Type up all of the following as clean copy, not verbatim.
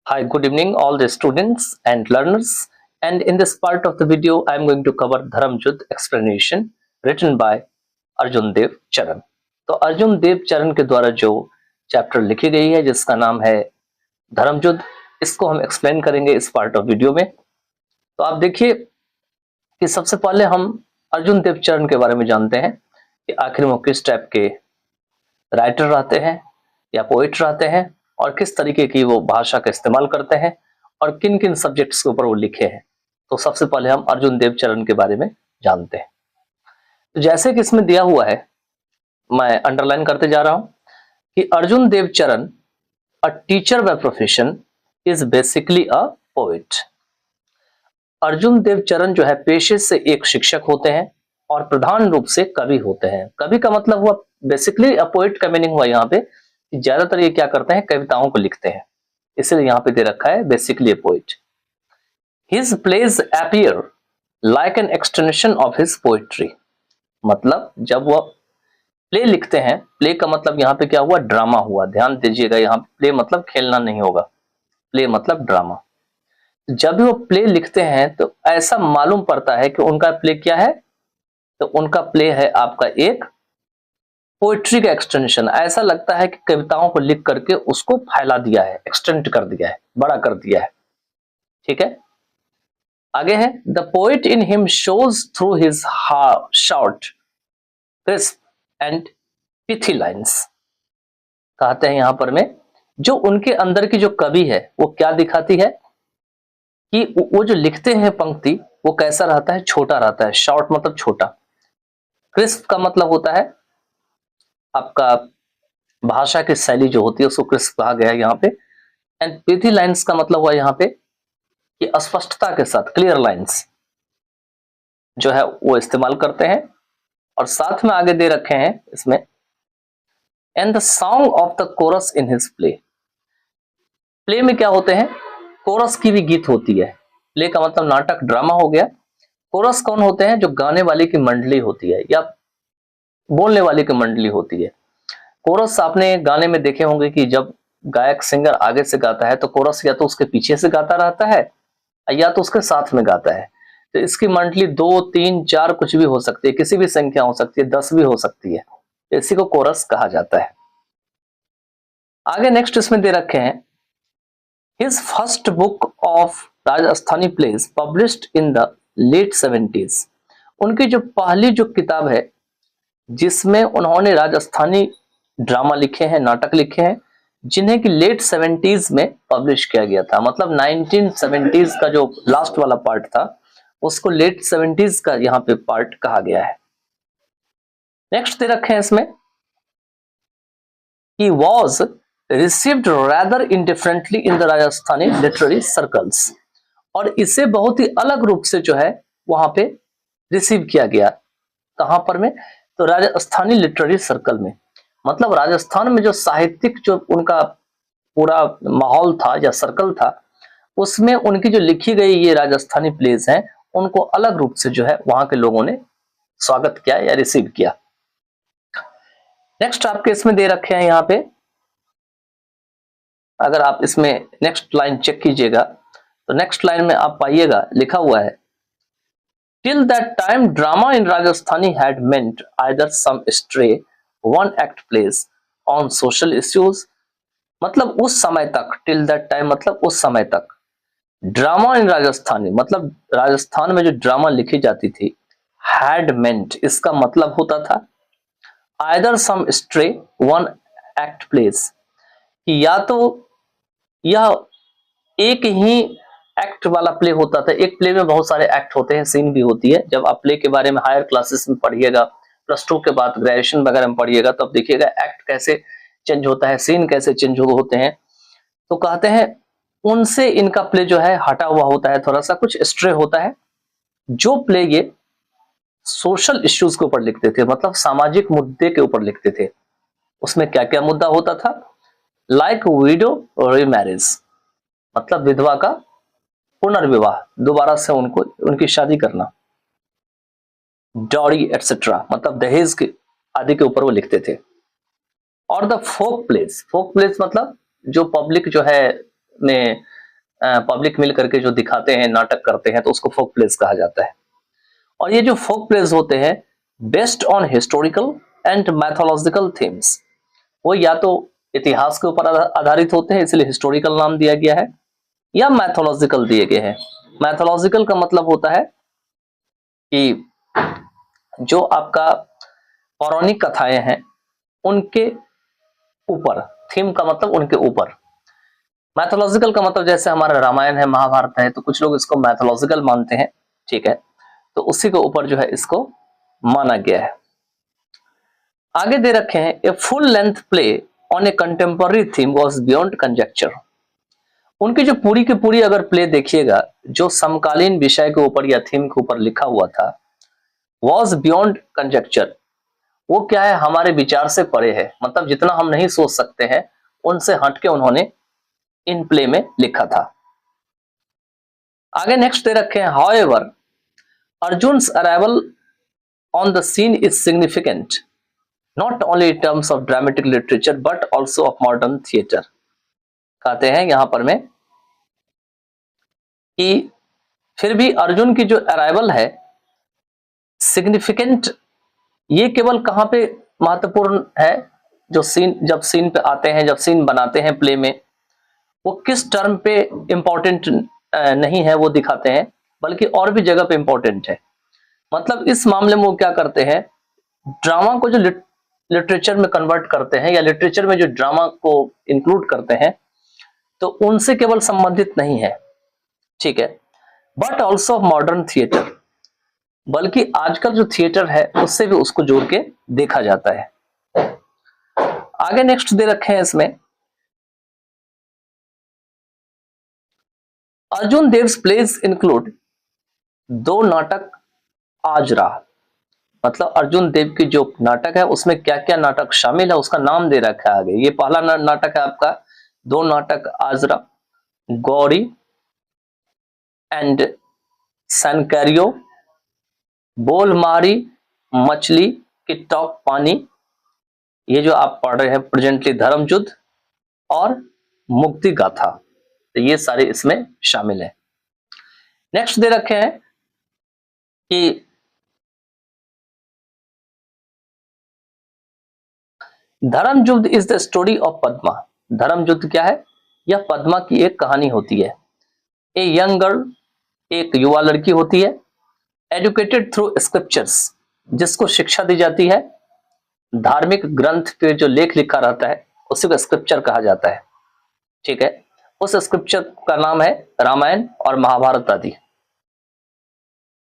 Hi, good evening all the students and learners, and in this part of the video I am going to cover Dharamjud explanation written by Arjun Dev चरण। तो अर्जुन देव चरण के द्वारा जो chapter लिखी गई है जिसका नाम है धर्मयुद्ध, इसको हम एक्सप्लेन करेंगे इस पार्ट ऑफ वीडियो में। तो आप देखिए कि सबसे पहले हम अर्जुन देव चरण के बारे में जानते हैं कि आखिर वो किस टाइप के राइटर रहते हैं या पोइट रहते हैं और किस तरीके की वो भाषा का इस्तेमाल करते हैं और किन किन सब्जेक्ट्स के ऊपर वो लिखे हैं। तो सबसे पहले हम अर्जुन देव चरण के बारे में जानते हैं। तो जैसे कि इसमें दिया हुआ है, मैं अंडरलाइन करते जा रहा हूं कि Arjun Dev Charan a teacher by profession is basically a poet. Arjun Dev Charan जो है पेशे से एक शिक्षक होते हैं और प्रधान रूप से कवि होते हैं। कवि का मतलब हुआ बेसिकली अ पोइट का मीनिंग हुआ यहाँ पे ज्यादातर ये क्या करते हैं, कविताओं को लिखते हैं, इसलिए यहाँ पे दे रखा है basically a poet. His plays appear like an extension of his poetry. मतलब जब वह प्ले लिखते हैं, प्ले का मतलब यहाँ पे क्या हुआ, ड्रामा हुआ। ध्यान दीजिएगा, यहाँ पे प्ले मतलब खेलना नहीं होगा, प्ले मतलब ड्रामा। जब भी वो प्ले लिखते हैं तो ऐसा मालूम पड़ता है कि उनका प्ले क्या है, तो उनका प्ले है आपका एक पोइट्री का एक्सटेंशन। ऐसा लगता है कि कविताओं को लिख करके उसको फैला दिया है, एक्सटेंड कर दिया है, बड़ा कर दिया है। ठीक है, आगे है the poet in him shows through his short crisp and pithy lines. कहते हैं यहां पर में जो उनके अंदर की जो कवि है वो क्या दिखाती है कि वो जो लिखते हैं पंक्ति वो कैसा रहता है, छोटा रहता है। शॉर्ट मतलब छोटा, क्रिस्प का मतलब होता है आपका भाषा की शैली जो होती है उसको क्रिस्प कहा गया है यहाँ पे। एंड पिथी लाइन्स का मतलब हुआ यहाँ पे कि स्पष्टता के साथ, क्लियर लाइन्स जो है वो इस्तेमाल करते हैं। और साथ में आगे दे रखे हैं इसमें and the song of the coarse in his play. Play में क्या होते हैं, कोरस की भी गीत होती है। प्ले का मतलब नाटक, ड्रामा हो गया। कोरस कौन होते हैं, जो गाने वाले की मंडली होती है या बोलने वाले की मंडली होती है। कोरस आपने गाने में देखे होंगे कि जब गायक सिंगर आगे से गाता है तो कोरस या तो उसके पीछे से गाता रहता है या तो उसके साथ में गाता है। तो इसकी मंडली 2, 3, 4 कुछ भी हो सकती है, किसी भी संख्या हो सकती है, 10 भी हो सकती है। इसी को कोरस कहा जाता है। आगे नेक्स्ट इसमें दे रखे हैं his first book of Rajasthani plays published in the late 70s। उनकी जो पहली जो किताब है जिसमें उन्होंने राजस्थानी ड्रामा लिखे हैं, नाटक लिखे हैं, जिन्हें कि लेट 70s में पब्लिश किया गया था। मतलब 1970s का जो लास्ट वाला पार्ट था उसको लेट 70s का यहाँ पे पार्ट कहा गया है। नेक्स्ट दे रखे हैं इसमें he was received rather indifferently in the Rajasthani literary circles. और इसे बहुत ही अलग रूप से जो है वहां पे रिसीव किया गया। कहां पर में, तो राजस्थानी लिटरेरी सर्कल में। मतलब राजस्थान में जो साहित्यिक जो उनका पूरा माहौल था या सर्कल था उसमें उनकी जो लिखी गई ये राजस्थानी प्लेज हैं उनको अलग रूप से जो है वहां के लोगों ने स्वागत किया या रिसीव किया। नेक्स्ट आपके इसमें दे रखे हैं यहाँ पे, अगर आप इसमें नेक्स्ट लाइन चेक कीजिएगा तो नेक्स्ट लाइन में आप पाइएगा लिखा हुआ है till that time drama in Rajasthani had meant either some stray one act plays on social issues. मतलब उस समय तक, टिल दैट टाइम मतलब उस समय तक, ड्रामा इन राजस्थानी मतलब राजस्थान में जो ड्रामा लिखी जाती थी, हैड मेंट इसका मतलब होता था either some stray one act place, या तो यह एक ही एक्ट वाला प्ले होता था। एक प्ले में बहुत सारे एक्ट होते हैं, सीन भी होती है। जब आप प्ले के बारे में हायर क्लासेस में पढ़िएगा, +2 के बाद ग्रेजुएशन वगैरह में पढ़िएगा, तो आप देखिएगा एक्ट कैसे चेंज होता है, सीन कैसे चेंज होते हैं। तो कहते हैं उनसे इनका प्ले जो है हटा हुआ होता है, थोड़ा सा कुछ स्ट्रे होता है। जो प्ले ये सोशल इश्यूज के ऊपर लिखते थे, मतलब सामाजिक मुद्दे के ऊपर लिखते थे। उसमें क्या क्या मुद्दा होता था, लाइक विडो रीमैरिज मतलब विधवा का पुनर्विवाह, दोबारा से उनको उनकी शादी करना, डॉरी एटसेट्रा मतलब दहेज के आदि के ऊपर वो लिखते थे। और the folk plays, folk plays मतलब जो पब्लिक जो है ने पब्लिक मिल करके जो दिखाते हैं, नाटक करते हैं, तो उसको फोक प्लेस कहा जाता है। और ये जो फोक प्लेस होते हैं based on historical and mythological themes, वो या तो इतिहास के ऊपर आधारित होते हैं, इसलिए हिस्टोरिकल नाम दिया गया है, या मैथोलॉजिकल दिए गए हैं। मैथोलॉजिकल का मतलब होता है कि जो आपका पौराणिक कथाएं हैं उनके ऊपर, थीम का मतलब उनके ऊपर। मैथोलॉजिकल का मतलब जैसे हमारा रामायण है, महाभारत है, तो कुछ लोग इसको मैथोलॉजिकल मानते हैं, ठीक है, तो उसी के ऊपर जो है इसको माना गया है। आगे दे रखे हैं a full length play on a contemporary theme was beyond conjecture. उनकी जो पूरी की पूरी अगर प्ले देखिएगा, जो समकालीन विषय के ऊपर या थीम के ऊपर लिखा हुआ था, वाज बियॉन्ड कंजेक्चर, वो क्या है, हमारे विचार से परे है, मतलब जितना हम नहीं सोच सकते हैं उनसे हटके उन्होंने इन प्ले में लिखा था। आगे नेक्स्ट दे रखे हैं however Arjun's arrival on the scene is significant not only in terms of dramatic literature but also of modern theatre. कहते हैं यहां पर में कि फिर भी अर्जुन की जो अराइवल है सिग्निफिकेंट, ये केवल कहां पे महत्वपूर्ण है, जो सीन, जब सीन पे आते हैं, जब सीन बनाते हैं प्ले में, वो किस टर्म पे इंपॉर्टेंट नहीं है वो दिखाते हैं, बल्कि और भी जगह पे इंपॉर्टेंट है। मतलब इस मामले में वो क्या करते हैं, ड्रामा को जो लिटरेचर में कन्वर्ट करते हैं या लिटरेचर में जो ड्रामा को इंक्लूड करते हैं, तो उनसे केवल संबंधित नहीं है, ठीक है, but also of modern theatre, बल्कि आजकल जो थिएटर है उससे भी उसको जोड़ के देखा जाता है। आगे नेक्स्ट दे रखे हैं इसमें अर्जुन देव्स प्लेज इंक्लूड दो नाटक आजरा, मतलब अर्जुन देव की जो नाटक है उसमें क्या क्या नाटक शामिल है उसका नाम दे रखा है आगे। ये पहला नाटक है आपका दो नाटक आजरा, गौरी एंड सनकैरियो, बोलमारी मछली की टॉक पानी, ये जो आप पढ़ रहे हैं प्रेजेंटली धर्मयुद्ध, और मुक्ति गाथा, तो ये सारे इसमें शामिल है। नेक्स्ट दे रखे हैं कि Dharmayuddha is the story of Padma. Dharmayuddha क्या है, यह पद्मा की एक कहानी होती है। ए यंग गर्ल, एक युवा लड़की होती है, एजुकेटेड थ्रू स्क्रिप्चर्स, जिसको शिक्षा दी जाती है, धार्मिक ग्रंथ पे जो लेख लिखा रहता है उसी को स्क्रिप्चर कहा जाता है, ठीक है, उस स्क्रिप्चर का नाम है रामायण और महाभारत आदि।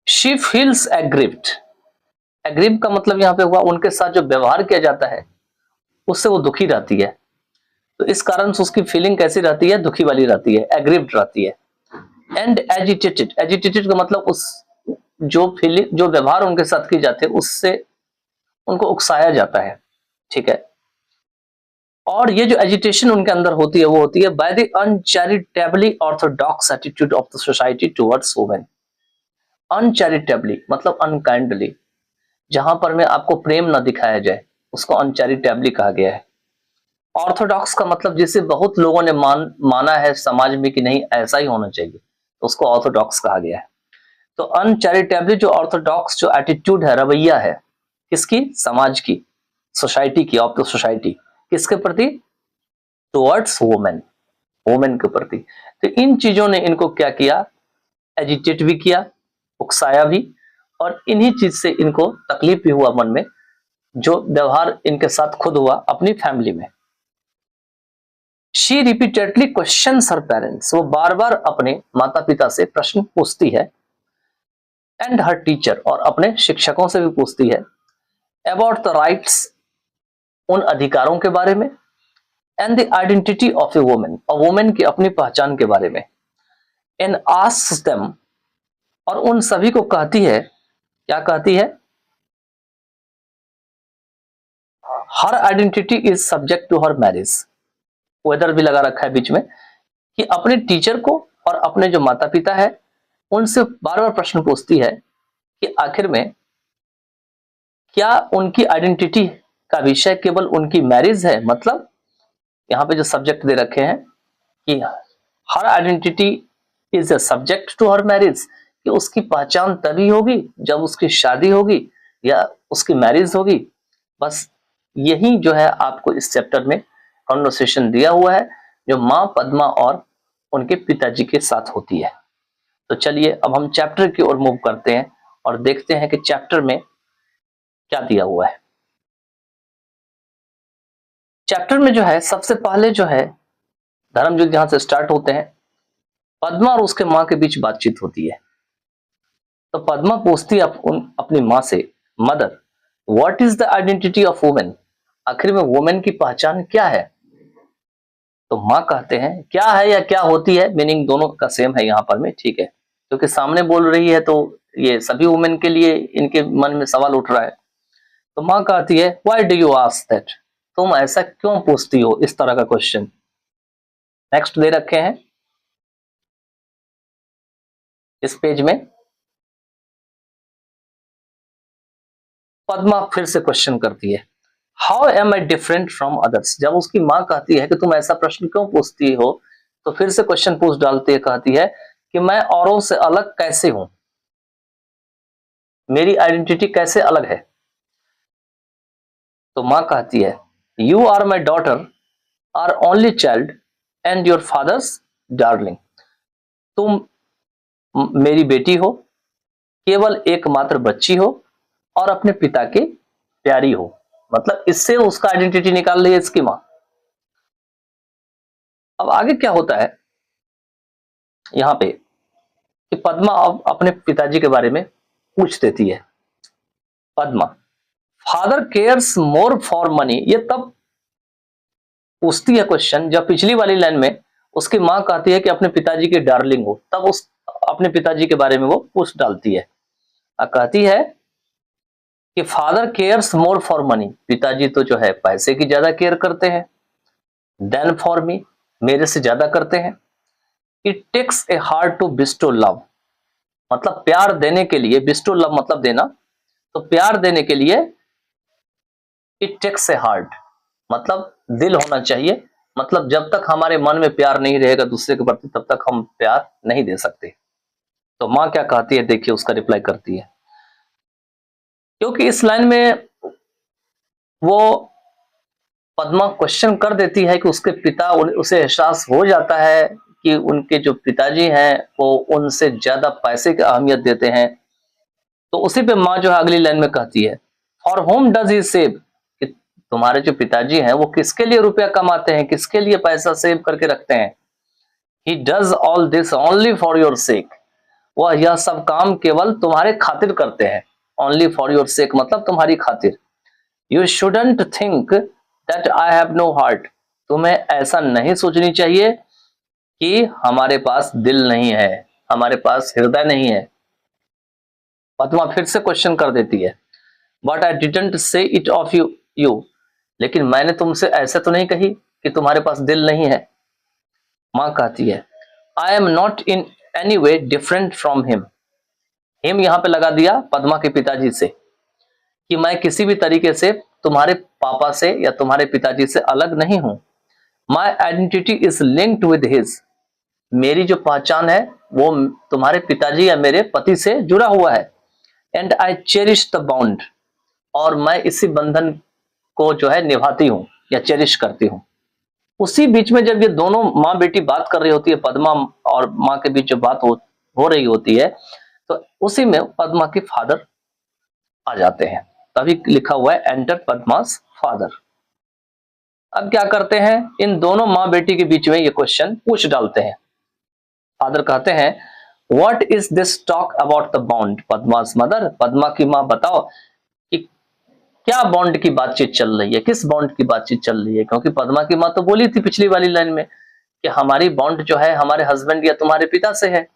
शी फील्स एग्रीव्ड, एग्रीव का मतलब यहां पे हुआ उनके साथ जो व्यवहार किया जाता है उससे वो दुखी रहती है, तो इस कारण से उसकी फीलिंग कैसी रहती है, दुखी वाली रहती है, एग्रीव्ड रहती है। एंड एजिटेटेड, एजिटेटेड का मतलब उस जो फीलिंग, जो व्यवहार उनके साथ की जाते हैं उससे उनको उकसाया जाता है, ठीक है। और ये जो एजिटेशन उनके अंदर होती है वो होती है by the uncharitably orthodox attitude of the society towards women. Uncharitably मतलब अनकाइंडली, जहां पर में आपको प्रेम न दिखाया जाए उसको अनचैरिटेबली कहा गया है। ऑर्थोडॉक्स का मतलब जिसे बहुत लोगों ने माना है समाज में कि नहीं ऐसा ही होना चाहिए, तो उसको ऑर्थोडॉक्स कहा गया है। तो अनचैरिटेबली जो ऑर्थोडॉक्स जो एटीट्यूड है, रवैया है, किसकी, समाज की, सोसाइटी की, ऑफ द सोसाइटी, किसके प्रति, टुवर्ड्स वुमेन, वुमेन के प्रति। तो इन चीजों ने इनको क्या किया, एजिटेट भी किया, उकसाया भी, और इन्हीं चीज से इनको तकलीफ भी हुआ मन में, जो व्यवहार इनके साथ खुद हुआ अपनी फैमिली में। She repeatedly questions her parents, वो बार बार अपने माता पिता से प्रश्न पूछती है, एंड हर टीचर, और अपने शिक्षकों से भी पूछती है, अबाउट द राइट्स, उन अधिकारों के बारे में, and the identity of A women, और वुमेन की अपनी पहचान के बारे में, एंड आस्क्स देम, और उन सभी को कहती है, क्या कहती है, her identity is subject to her marriage, वेदर भी लगा रखा है बीच में, कि अपने टीचर को और अपने जो माता पिता है उनसे बार बार प्रश्न पूछती है कि आखिर में क्या उनकी आइडेंटिटी का विषय केवल उनकी मैरिज है, मतलब यहाँ पे जो सब्जेक्ट दे रखे हैं कि her identity is a subject to her marriage, कि उसकी पहचान तभी होगी जब उसकी शादी होगी या उसकी मैरिज होगी। बस यही जो है आपको इस चैप्टर में कॉन्वर्सेशन दिया हुआ है जो माँ पद्मा और उनके पिताजी के साथ होती है। तो चलिए अब हम चैप्टर की ओर मूव करते हैं और देखते हैं कि चैप्टर में क्या दिया हुआ है। चैप्टर में जो है सबसे पहले जो है धर्मयुद्ध यहां से स्टार्ट होते हैं। पद्मा और उसके माँ के बीच बातचीत होती है। तो पद्मा पूछती है अपनी माँ से, mother what is the identity of women, आखिर में वुमेन की पहचान क्या है। तो माँ कहते हैं क्या है या क्या होती है, मीनिंग दोनों का सेम है यहाँ पर में, ठीक है, क्योंकि सामने बोल रही है तो ये सभी वुमेन के लिए इनके मन में सवाल उठ रहा है। तो माँ कहती है why do you ask that, तुम ऐसा क्यों पूछती हो इस तरह का क्वेश्चन। नेक्स्ट दे रखे हैं इस पेज में। पद्मा फिर से क्वेश्चन करती है how am I different from others. जब उसकी माँ कहती है कि तुम ऐसा प्रश्न क्यों पूछती हो, तो फिर से क्वेश्चन पूछ डालती है, कहती है कि मैं औरों से अलग कैसे हूं, मेरी आइडेंटिटी कैसे अलग है। तो माँ कहती है you are my daughter, our only child and your father's darling. तुम मेरी बेटी हो, केवल एकमात्र बच्ची हो और अपने पिता के प्यारी हो। मतलब इससे उसका आइडेंटिटी निकाल रही है इसकी माँ। अब आगे क्या होता है यहाँ पे कि पद्मा अब अपने पिताजी के बारे में पूछ देती है। Padma father cares more for money, ये तब पूछती है क्वेश्चन जब पिछली वाली लाइन में उसकी माँ कहती है कि अपने पिताजी के डार्लिंग हो, तब उस अपने पिताजी के बारे में वो पूछ डालती है। कहती है कि father cares more for money, पिताजी तो जो है पैसे की ज्यादा केयर करते हैं, देन फॉर मी, मेरे से ज्यादा करते हैं। It takes a heart to bestow love, मतलब प्यार देने के लिए, बिस्टो लव मतलब देना, तो प्यार देने के लिए इट टेक्स ए हार्ट मतलब दिल होना चाहिए। मतलब जब तक हमारे मन में प्यार नहीं रहेगा दूसरे के प्रति तब तक हम प्यार नहीं दे सकते। तो माँ क्या कहती है देखिए, उसका रिप्लाई करती है, क्योंकि इस लाइन में वो पद्मा क्वेश्चन कर देती है कि उसके पिता, उसे एहसास हो जाता है कि उनके जो पिताजी हैं वो उनसे ज्यादा पैसे की अहमियत देते हैं। तो उसी पे माँ जो है अगली लाइन में कहती है for home does he save, कि तुम्हारे जो पिताजी हैं वो किसके लिए रुपया कमाते हैं, किसके लिए पैसा सेव करके रखते हैं। He does all this only for your sake, वह यह सब काम केवल तुम्हारे खातिर करते हैं। ओनली फॉर योर सेक मतलब तुम्हारी खातिर। You shouldn't think that I have no heart, तुम्हें ऐसा नहीं सोचनी चाहिए कि हमारे पास दिल नहीं है, हमारे पास हृदय नहीं है। पद्मा फिर से क्वेश्चन कर देती है but I didn't say it of you, लेकिन मैंने तुमसे ऐसा तो नहीं कही कि तुम्हारे पास दिल नहीं है। माँ कहती है I am not in any way different from him, him यहां पे लगा दिया पद्मा के पिताजी से, कि मैं किसी भी तरीके से तुम्हारे पापा से या तुम्हारे पिताजी से अलग नहीं हूं। My identity is linked with his, मेरी जो पहचान है वो तुम्हारे पिताजी या मेरे पति से जुड़ा हुआ है। And I cherish the bond, और मैं इसी बंधन को जो है निभाती हूँ या चेरिश करती हूँ। उसी बीच में जब ये दोनों माँ बेटी बात कर रही होती है, पद्मा और माँ के बीच जो बात हो रही होती है, तो उसी में पद्मा के फादर आ जाते हैं। तभी लिखा हुआ है एंटर पद्मास फादर। अब क्या करते हैं, इन दोनों माँ बेटी के बीच में ये क्वेश्चन पूछ डालते हैं। फादर कहते हैं what is this talk about the bond Padma's mother, Padma की माँ बताओ कि क्या बॉन्ड की बातचीत चल रही है, किस बॉन्ड की बातचीत चल रही है। क्योंकि पद्मा की माँ तो बोली थी पिछली वाली लाइन में कि हमारी बॉन्ड जो है हमारे हस्बैंड या तुम्हारे पिता से है।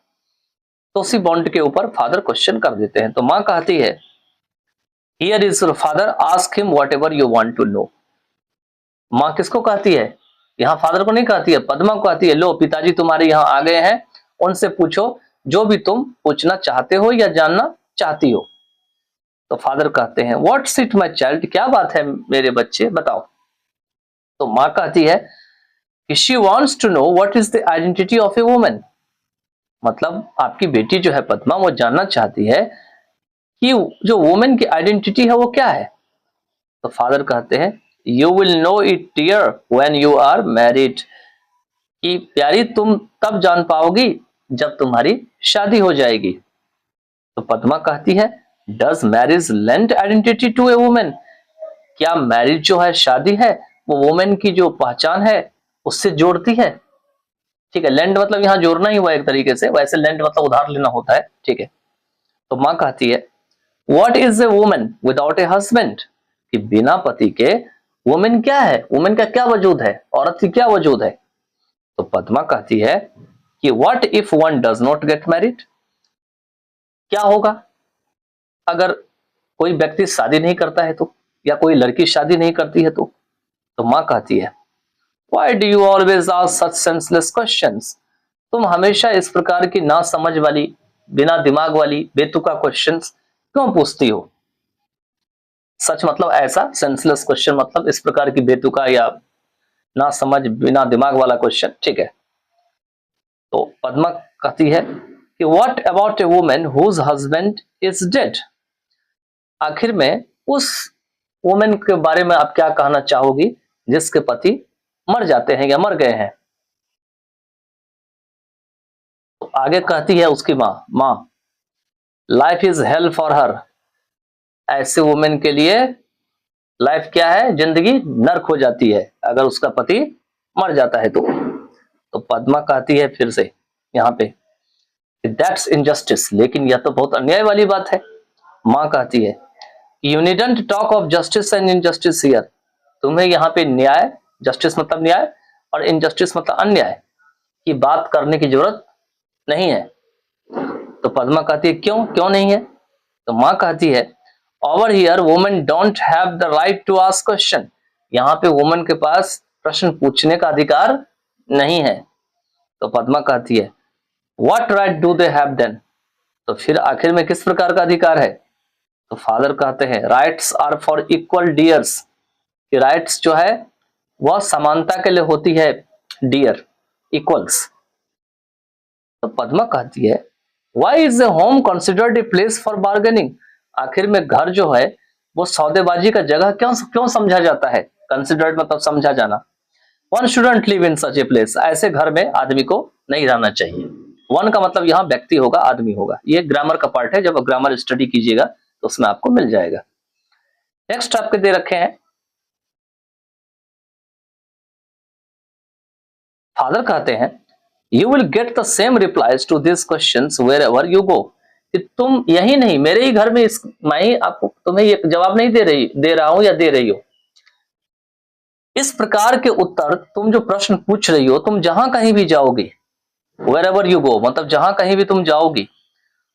तो उसी बॉन्ड के ऊपर फादर क्वेश्चन कर देते हैं। तो माँ कहती है here is your father, ask him whatever you want to know. माँ किसको कहती है, यहाँ फादर को नहीं कहती है, पद्मा को कहती है लो पिताजी तुम्हारे यहाँ आ गए हैं, उनसे पूछो जो भी तुम पूछना चाहते हो या जानना चाहती हो। तो फादर कहते हैं व्हाट्स इट माय चाइल्ड, क्या बात है मेरे बच्चे बताओ। तो माँ कहती है कि she wants to know what is the identity of a woman, मतलब आपकी बेटी जो है पद्मा वो जानना चाहती है कि जो वुमेन की आइडेंटिटी है वो क्या है। तो फादर कहते हैं you will know it dear when you are married, कि प्यारी तुम तब जान पाओगी जब तुम्हारी शादी हो जाएगी। तो पद्मा कहती है does marriage lend identity to a women, क्या मैरिज जो है शादी है वो वुमेन की जो पहचान है उससे जोड़ती है। ठीक है, लेंड मतलब यहाँ जोड़ना ही हुआ एक तरीके से, वैसे लेंड मतलब उधार लेना होता है। ठीक है, तो माँ कहती है what is a woman without a husband, कि बिना पति के वुमेन क्या है, वुमेन का क्या वजूद है, औरत की क्या वजूद है। तो पद्मा कहती है कि what if one does not get married, क्या होगा अगर कोई व्यक्ति शादी नहीं करता है तो, या कोई लड़की शादी नहीं करती है तो माँ कहती है why do you always ask such senseless questions, तुम हमेशा इस प्रकार की ना समझ वाली, बिना दिमाग वाली बेतुका क्वेश्चंस क्यों पूछती हो। सच मतलब ऐसा, सेंसलेस क्वेश्चन मतलब इस प्रकार की बेतुका या ना समझ बिना दिमाग वाला क्वेश्चन। ठीक है, तो पद्मा कहती है कि what about a women whose husband is dead, आखिर में उस वुमेन के बारे में आप क्या कहना चाहोगी जिसके पति मर जाते हैं या मर गए हैं। तो आगे कहती है उसकी माँ life is hello for her, ऐसे वुमेन के लिए लाइफ क्या है, जिंदगी नर्क हो जाती है अगर उसका पति मर जाता है तो पद्मा कहती है फिर से यहाँ पे दैट्स इनजस्टिस, लेकिन यह तो बहुत अन्याय वाली बात है। माँ कहती है you needn't talk of justice and injustice here, तुम्हें यहाँ पे न्याय, जस्टिस मतलब न्याय और इनजस्टिस मतलब अन्याय की बात करने की जरूरत नहीं है। तो पद्मा कहती है क्यों क्यों नहीं है। तो माँ कहती है over here women don't have the right to ask question, यहाँ पे वुमेन के पास प्रश्न पूछने का अधिकार नहीं है। तो पद्मा कहती है what right do they have then, तो फिर आखिर में किस प्रकार का अधिकार है। तो फादर कहते हैं rights are for equal dears, कि राइट्स जो है वह समानता के लिए होती है, डियर इक्वल्स। तो पद्मा कहती है why is a home considered a place for bargaining, आखिर में घर जो है वो सौदेबाजी का जगह क्यों क्यों समझा जाता है। कंसिडर्ड मतलब समझा जाना। One shouldn't live in such a place, ऐसे घर में आदमी को नहीं रहना चाहिए। वन का मतलब यहाँ व्यक्ति होगा, आदमी होगा। ये ग्रामर का पार्ट है, जब ग्रामर स्टडी कीजिएगा तो उसमें आपको मिल जाएगा। नेक्स्ट आपके दे रखे हैं फादर कहते हैं you will get the same replies to this questions wherever you go, कि तुम यही नहीं मेरे ही घर में मैं ही आपको तुम्हें ये जवाब नहीं दे रहा हूं या दे रही हो। इस प्रकार के उत्तर तुम जो प्रश्न पूछ रही हो, तुम जहां कहीं भी जाओगी, वेयर एवर यू गो मतलब जहां कहीं भी तुम जाओगी,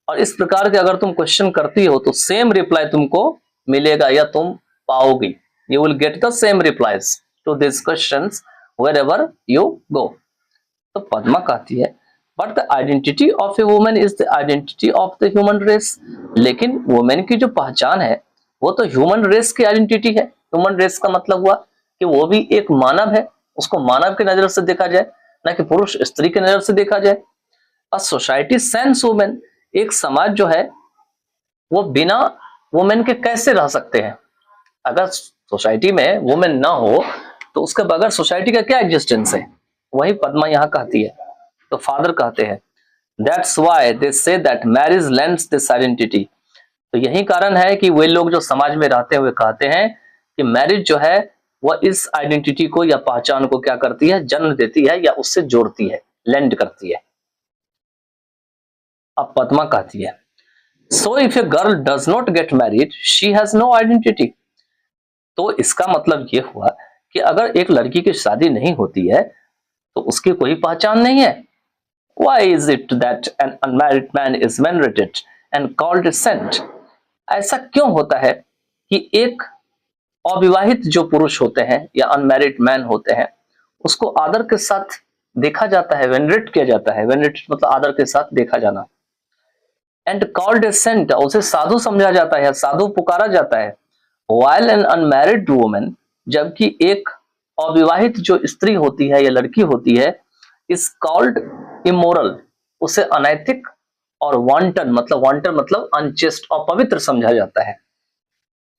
और इस प्रकार के अगर तुम क्वेश्चन करती हो तो सेम रिप्लाई तुमको मिलेगा या तुम पाओगी। You will get the same replies to this questions wherever you go. तो पद्मा कहती है but the identity of a woman is the identity of the human race, लेकिन वुमेन की जो पहचान है वो तो ह्यूमन रेस की आइडेंटिटी है। ह्यूमन रेस का मतलब हुआ कि वो भी एक मानव है, उसको मानव की नजर से देखा जाए, ना कि पुरुष स्त्री की नजर से देखा जाए। अ सोसाइटी सेंस वुमेन, एक समाज जो है वो बिना वुमेन के कैसे रह सकते हैं। अगर सोसाइटी में वुमेन ना हो तो उसके बगैर सोसाइटी का क्या एग्जिस्टेंस है, वही पद्मा यहाँ कहती है। तो फादर कहते हैं that's why they say that marriage lends this identity, तो यही कारण है कि वे लोग जो समाज में रहते हुए कहते हैं कि मैरिज जो है वह इस आइडेंटिटी को या पहचान को क्या करती है, जन्म देती है या उससे जोड़ती है, लेंड करती है। अब पद्मा कहती है so if a girl does not get married she has no identity, तो इसका मतलब ये हुआ कि अगर एक लड़की की शादी नहीं होती है तो उसकी कोई पहचान नहीं है। Why is it that an unmarried man is venerated and called a saint? ऐसा क्यों होता है कि एक अविवाहित जो पुरुष होते हैं या अनमैरिड मैन होते हैं उसको आदर के साथ देखा जाता है, वेनरेट किया जाता है। वेनरेट मतलब आदर के साथ देखा जाना। एंड कॉल्ड ए सेंट, उसे साधु समझा जाता है, साधु पुकारा जाता है। While an unmarried woman, जबकि एक अविवाहित जो स्त्री होती है या लड़की होती है इज कॉल्ड इमोरल, उसे अनैतिक और वांटन मतलब अनचेस्ट और पवित्र समझा जाता है।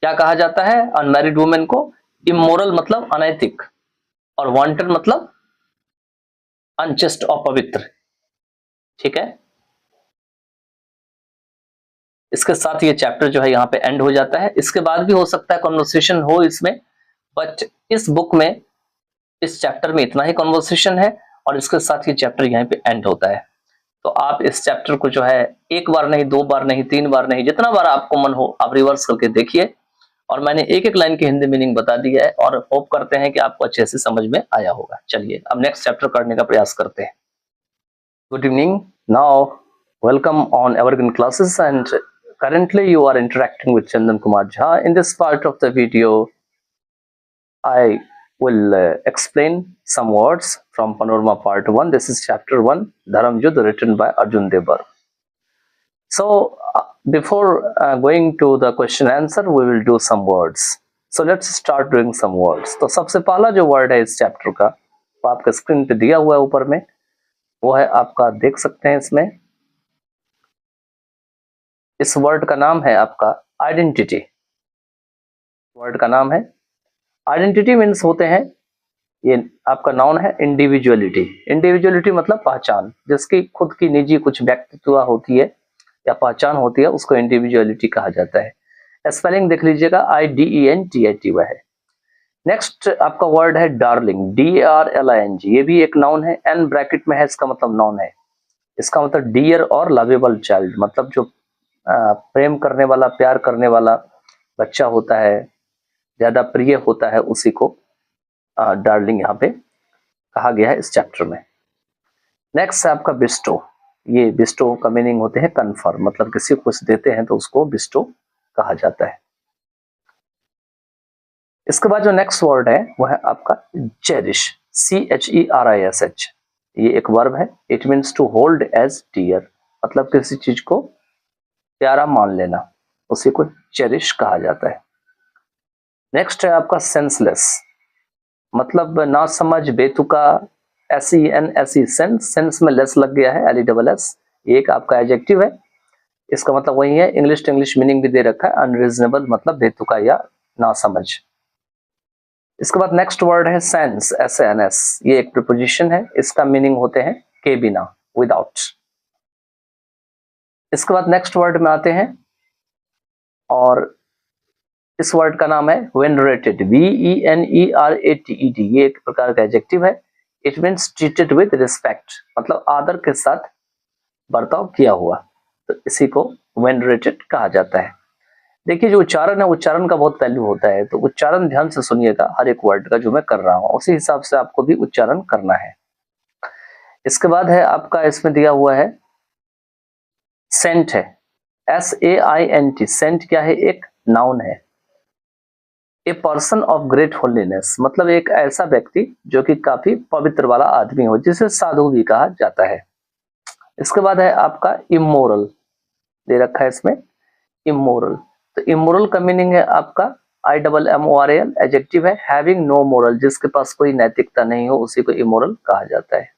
क्या कहा जाता है अनमैरिड वुमेन को? इमोरल मतलब अनैतिक और वांटन मतलब अनचेस्ट और पवित्र। ठीक है, इसके साथ ये चैप्टर जो है यहाँ पे एंड हो जाता है। इसके बाद भी हो सकता है कॉन्वर्सेशन हो इसमें, बट इस बुक में इस चैप्टर में इतना ही कॉन्वर्सेशन है और इसके साथ ये चैप्टर यहाँ पे एंड होता है। तो आप इस चैप्टर को जो है एक बार नहीं, दो बार नहीं, तीन बार नहीं, जितना बार आपको मन हो आप रिवर्स करके देखिए। और मैंने एक एक लाइन की हिंदी मीनिंग बता दी है और होप करते हैं कि आपको अच्छे से समझ में आया होगा। चलिए अब नेक्स्ट चैप्टर करने का प्रयास करते हैं। Good evening, now welcome on evergreen classes and currently you are interacting with Chandan Kumar Jha. In this part of the video I will explain some words from Panorama part 1. This is chapter 1, Dharam Yudh, written by Arjun Dev Barma. So before going to the question answer we will do some words. So let's start doing some words. तो सबसे पहला जो word है इस chapter का वो आपके screen पे दिया हुआ है ऊपर में, वो है आपका, देख सकते हैं इसमें, इस वर्ड का नाम है आपका आइडेंटिटी। वर्ड का नाम है आइडेंटिटी। मीन्स होते हैं, ये आपका नाउन है इंडिविजुअलिटी। इंडिविजुअलिटी मतलब पहचान, जिसकी खुद की निजी कुछ व्यक्तित्व होती है या पहचान होती है उसको इंडिविजुअलिटी कहा जाता है। स्पेलिंग देख लीजिएगा, IDENTITY वह है। नेक्स्ट आपका वर्ड है डार्लिंग, DARLING। ये भी एक नाउन है, एन ब्रैकेट में है, इसका मतलब नाउन है। इसका मतलब डियर और लवेबल चाइल्ड, मतलब जो प्रेम करने वाला, प्यार करने वाला बच्चा होता है, ज्यादा प्रिय होता है, उसी को डार्लिंग यहाँ पे कहा गया है इस चैप्टर में। नेक्स्ट है आपका बिस्टो। ये बिस्टो का मीनिंग होते हैं कन्फर, मतलब किसी को कुछ देते हैं तो उसको बिस्टो कहा जाता है। इसके बाद जो नेक्स्ट वर्ड है वो है आपका चेरिश, CHERISH। ये एक वर्ब है। It means to hold as dear, मतलब किसी चीज को प्यारा मान लेना, उसी को चेरिश कहा जाता है। नेक्स्ट है आपका सेंसलेस, मतलब ना समझ, बेतुका, SENSE, सेंस में लेस लग गया है, LESS। ये एक आपका एडजेक्टिव है, इसका मतलब वही है। इंग्लिश टू इंग्लिश मीनिंग भी दे रखा है, अनरीजनेबल मतलब बेतुका या ना समझ। इसके बाद नेक्स्ट वर्ड है सेंस, SANS। ये एक प्रीपोजिशन है, इसका मीनिंग होते हैं के बिना, विदाउट। इसके बाद नेक्स्ट वर्ड में आते हैं और इस वर्ड का नाम है वेनरेटेड, VENERATED। ये एक प्रकार का एडजेक्टिव है। It means treated with respect, मतलब आदर के साथ बर्ताव किया हुआ, तो इसी को वेनरेटेड कहा जाता है। देखिए जो उच्चारण है, उच्चारण का बहुत वैल्यू होता है, तो उच्चारण ध्यान से सुनिएगा हर एक वर्ड का जो मैं कर रहा हूं, उसी हिसाब से आपको भी उच्चारण करना है। इसके बाद है आपका, इसमें दिया हुआ है सेंट है, SAINT। सेंट क्या है? एक नाउन है। A person of great holiness, मतलब एक ऐसा व्यक्ति जो कि काफी पवित्र वाला आदमी हो, जिसे साधु भी कहा जाता है। इसके बाद है आपका इमोरल, दे रखा है इसमें इमोरल। तो इमोरल का मीनिंग है आपका IMMORAL, एडजेक्टिव है। हैविंग नो मोरल, जिसके पास कोई नैतिकता नहीं हो उसी को इमोरल कहा जाता है।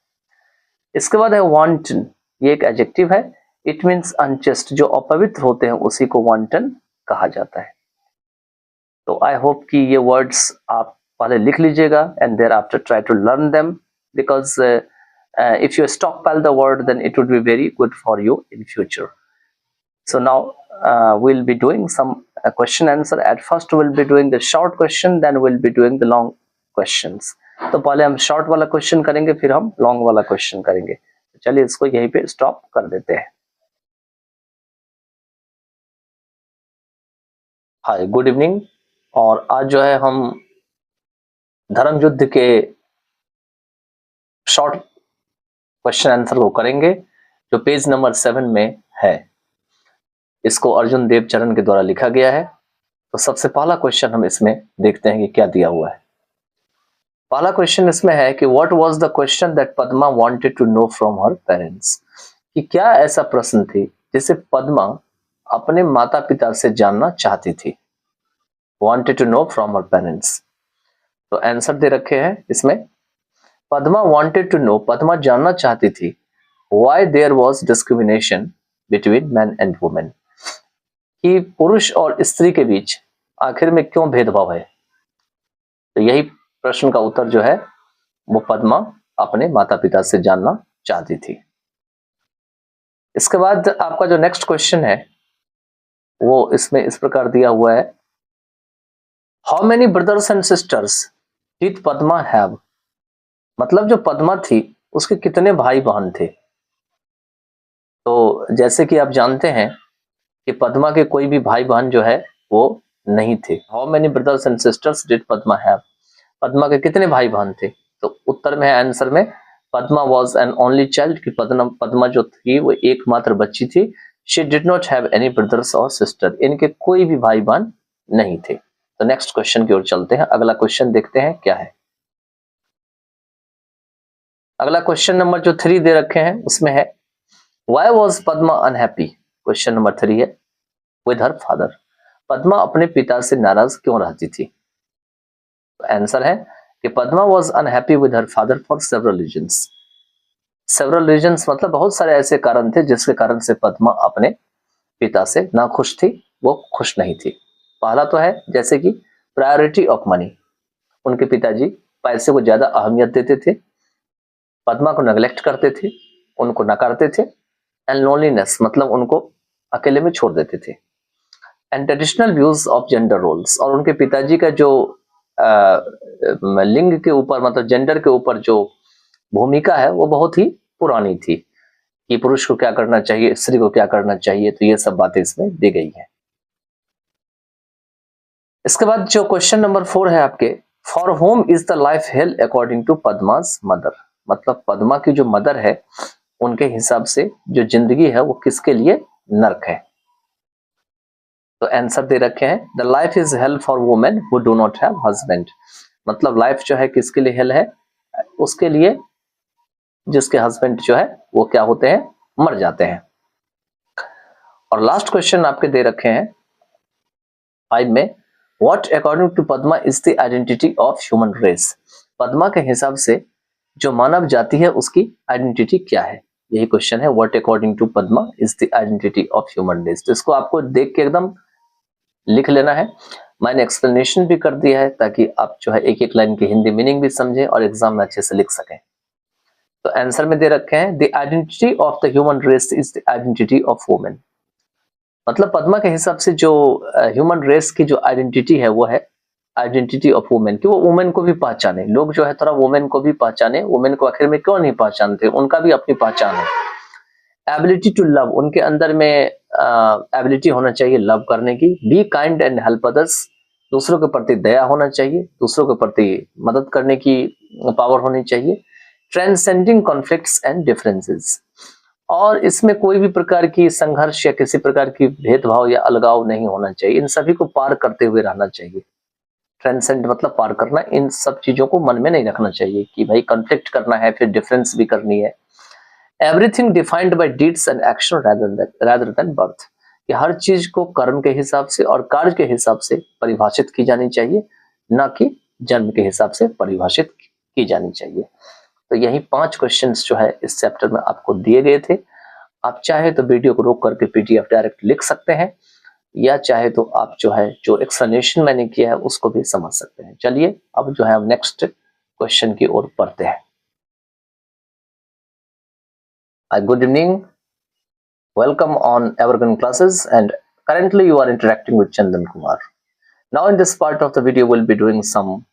इसके बाद है वांटन, ये एक एडजेक्टिव है। इट मीन्स अनचेस्ट, जो अपवित्र होते हैं उसी को वांटन कहा जाता है। तो आई होप कि ये वर्ड्स आप पहले लिख लीजिएगा and thereafter try to learn them, because if you stockpile the word then it would be very good for you in future. So now we'll be doing some question answer. At first we'll be doing the short question, then we'll be doing the long questions. तो पहले हम short वाला question करेंगे, फिर हम long वाला question करेंगे। चलिए इसको यहीं पे स्टॉप कर देते हैं। हाय, गुड इवनिंग। और आज जो है हम धर्म युद्ध के शॉर्ट क्वेश्चन आंसर को करेंगे, जो पेज नंबर 7 में है। इसको अर्जुन देव चरण के द्वारा लिखा गया है। तो सबसे पहला क्वेश्चन हम इसमें देखते हैं कि क्या दिया हुआ है। पहला क्वेश्चन इसमें है कि what was the question that Padma wanted to know from her parents, कि क्या ऐसा प्रश्न थी जिसे पद्मा अपने माता पिता से जानना चाहती थी। Wanted to know from her parents. तो आंसर दे रखे हैं इसमें, Padma wanted to know, Padma जानना चाहती थी, why there was discrimination between man and women, कि पुरुष और स्त्री के बीच आखिर में क्यों भेदभाव है। तो यही प्रश्न का उत्तर जो है वो पद्मा अपने माता पिता से जानना चाहती थी। इसके बाद आपका जो नेक्स्ट क्वेश्चन है वो इसमें इस प्रकार दिया हुआ है, how many brothers and sisters did Padma have, मतलब जो पद्मा थी उसके कितने भाई बहन थे। तो जैसे कि आप जानते हैं कि पद्मा के कोई भी भाई बहन जो है वो नहीं थे। How many brothers and sisters did Padma have, Padma के कितने भाई बहन थे। तो उत्तर में है आंसर में, Padma was an only child, कि पद्मा जो थी वो एकमात्र बच्ची थी। She did not have any brothers और सिस्टर, इनके कोई भी भाई बहन नहीं थे। तो नेक्स्ट क्वेश्चन की ओर चलते हैं, अगला क्वेश्चन देखते हैं क्या है। अगला क्वेश्चन नंबर जो 3 दे रखे हैं उसमें है, why was Padma unhappy, question number 3 है, विद हर फादर, पद्मा अपने पिता से नाराज क्यों रहती थी। तो आंसर है कि Padma was unhappy with her father for several reasons, several reasons मतलब बहुत सारे ऐसे कारण थे जिसके कारण से पद्मा अपने पिता से ना खुश थी, वो खुश नहीं थी। पहला तो है जैसे कि प्रायोरिटी ऑफ मनी, उनके पिताजी पैसे को ज्यादा अहमियत देते थे, पद्मा को नेग्लेक्ट करते थे, उनको नकारते थे। एंड लोनलीनेस मतलब उनको अकेले में छोड़ देते थे। And traditional views of gender roles, और उनके पिताजी का जो लिंग के ऊपर मतलब जेंडर के ऊपर जो भूमिका है वो बहुत ही पुरानी थी, कि पुरुष को क्या करना चाहिए, स्त्री को क्या करना चाहिए। तो ये सब बातें इसमें दी गई है। इसके बाद जो क्वेश्चन नंबर 4 है आपके, for home is the life hell according to Padma's mother, मतलब पद्मा की जो मदर है उनके हिसाब से जो जिंदगी है वो किसके लिए नर्क है। तो आंसर दे रखे हैं, the life is hello for women who do not have husband, मतलब लाइफ जो है किसके लिए हेल है, उसके लिए जिसके हस्बैंड जो है वो क्या होते हैं, मर जाते हैं। और लास्ट क्वेश्चन आपके दे रखे हैं 5 में, what according to Padma is the identity of human race, Padma के हिसाब से जो मानव जाति है उसकी आइडेंटिटी क्या है। यही क्वेश्चन है, what according to Padma is the identity of human race. तो इसको आपको देख के एकदम लिख लेना है, मैंने एक्सप्लेनेशन भी कर दिया है ताकि आप जो है एक एक लाइन की हिंदी मीनिंग भी समझें और एग्जाम में अच्छे से लिख सकें। तो आंसर में दे रखे हैं, the identity of the human race is the identity of women, मतलब पद्मा के हिसाब से जो ह्यूमन रेस की जो आइडेंटिटी है वो है आइडेंटिटी ऑफ वुमेन, कि वो वुमेन को भी पहचाने। लोग जो है थोड़ा वुमेन को भी पहचाने, वुमेन को आखिर में क्यों नहीं पहचानते, उनका भी अपनी पहचान है। एबिलिटी टू लव, उनके अंदर में एबिलिटी होना चाहिए लव करने की। Be kind and help others, दूसरों के प्रति दया होना चाहिए, दूसरों के प्रति मदद करने की पावर होनी चाहिए। ट्रांसेंडिंग कॉन्फ्लिक्ट्स एंड डिफरेंसेस, और इसमें कोई भी प्रकार की संघर्ष या किसी प्रकार की भेदभाव या अलगाव नहीं होना चाहिए, इन सभी को पार करते हुए रहना चाहिए। ट्रांसेंड मतलब पार करना, इन सब चीजों को मन में नहीं रखना चाहिए कि भाई कॉन्फ्लिक्ट करना है फिर डिफरेंस भी करनी है। Everything defined by deeds and action rather than birth, कि हर चीज को कर्म के हिसाब से और कार्य के हिसाब से परिभाषित की जानी चाहिए, न कि जन्म के हिसाब से परिभाषित की जानी चाहिए। तो यही 5 क्वेश्चंस जो है इस चैप्टर में आपको दिए गए थे। आप चाहे तो वीडियो को रोक करके पीडीएफ डायरेक्ट लिख सकते हैं, या चाहे तो आप जो है जो एक्सप्लेनेशन मैंने किया है उसको भी समझ सकते हैं। चलिए अब जो है हम नेक्स्ट क्वेश्चन की ओर बढ़ते हैं। Good evening, welcome on Evergreen classes, and currently you are interacting with Chandan Kumar. Now in this part of the video we'll be doing some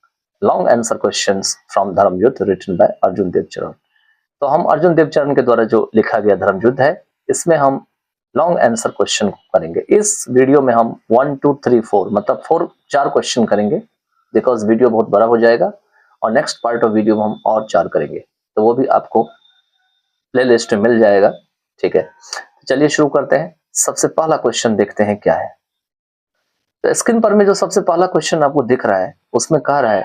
long answer questions from धर्म युद्ध written by Arjun Dev चरण। तो हम अर्जुन देव चरण के द्वारा जो लिखा गया धर्म युद्ध है इसमें हम लॉन्ग आंसर क्वेश्चन करेंगे। इस वीडियो में हम 1 2 3 4 मतलब 4 क्वेश्चन करेंगे, बिकॉज वीडियो बहुत बड़ा हो जाएगा, और नेक्स्ट पार्ट ऑफ वीडियो में हम और 4 करेंगे, तो वो भी आपको प्ले लिस्ट में मिल जाएगा। ठीक है, चलिए शुरू करते हैं। सबसे पहला क्वेश्चन देखते हैं क्या है। तो स्क्रीन पर में जो सबसे पहला क्वेश्चन आपको दिख रहा है उसमें कह रहा है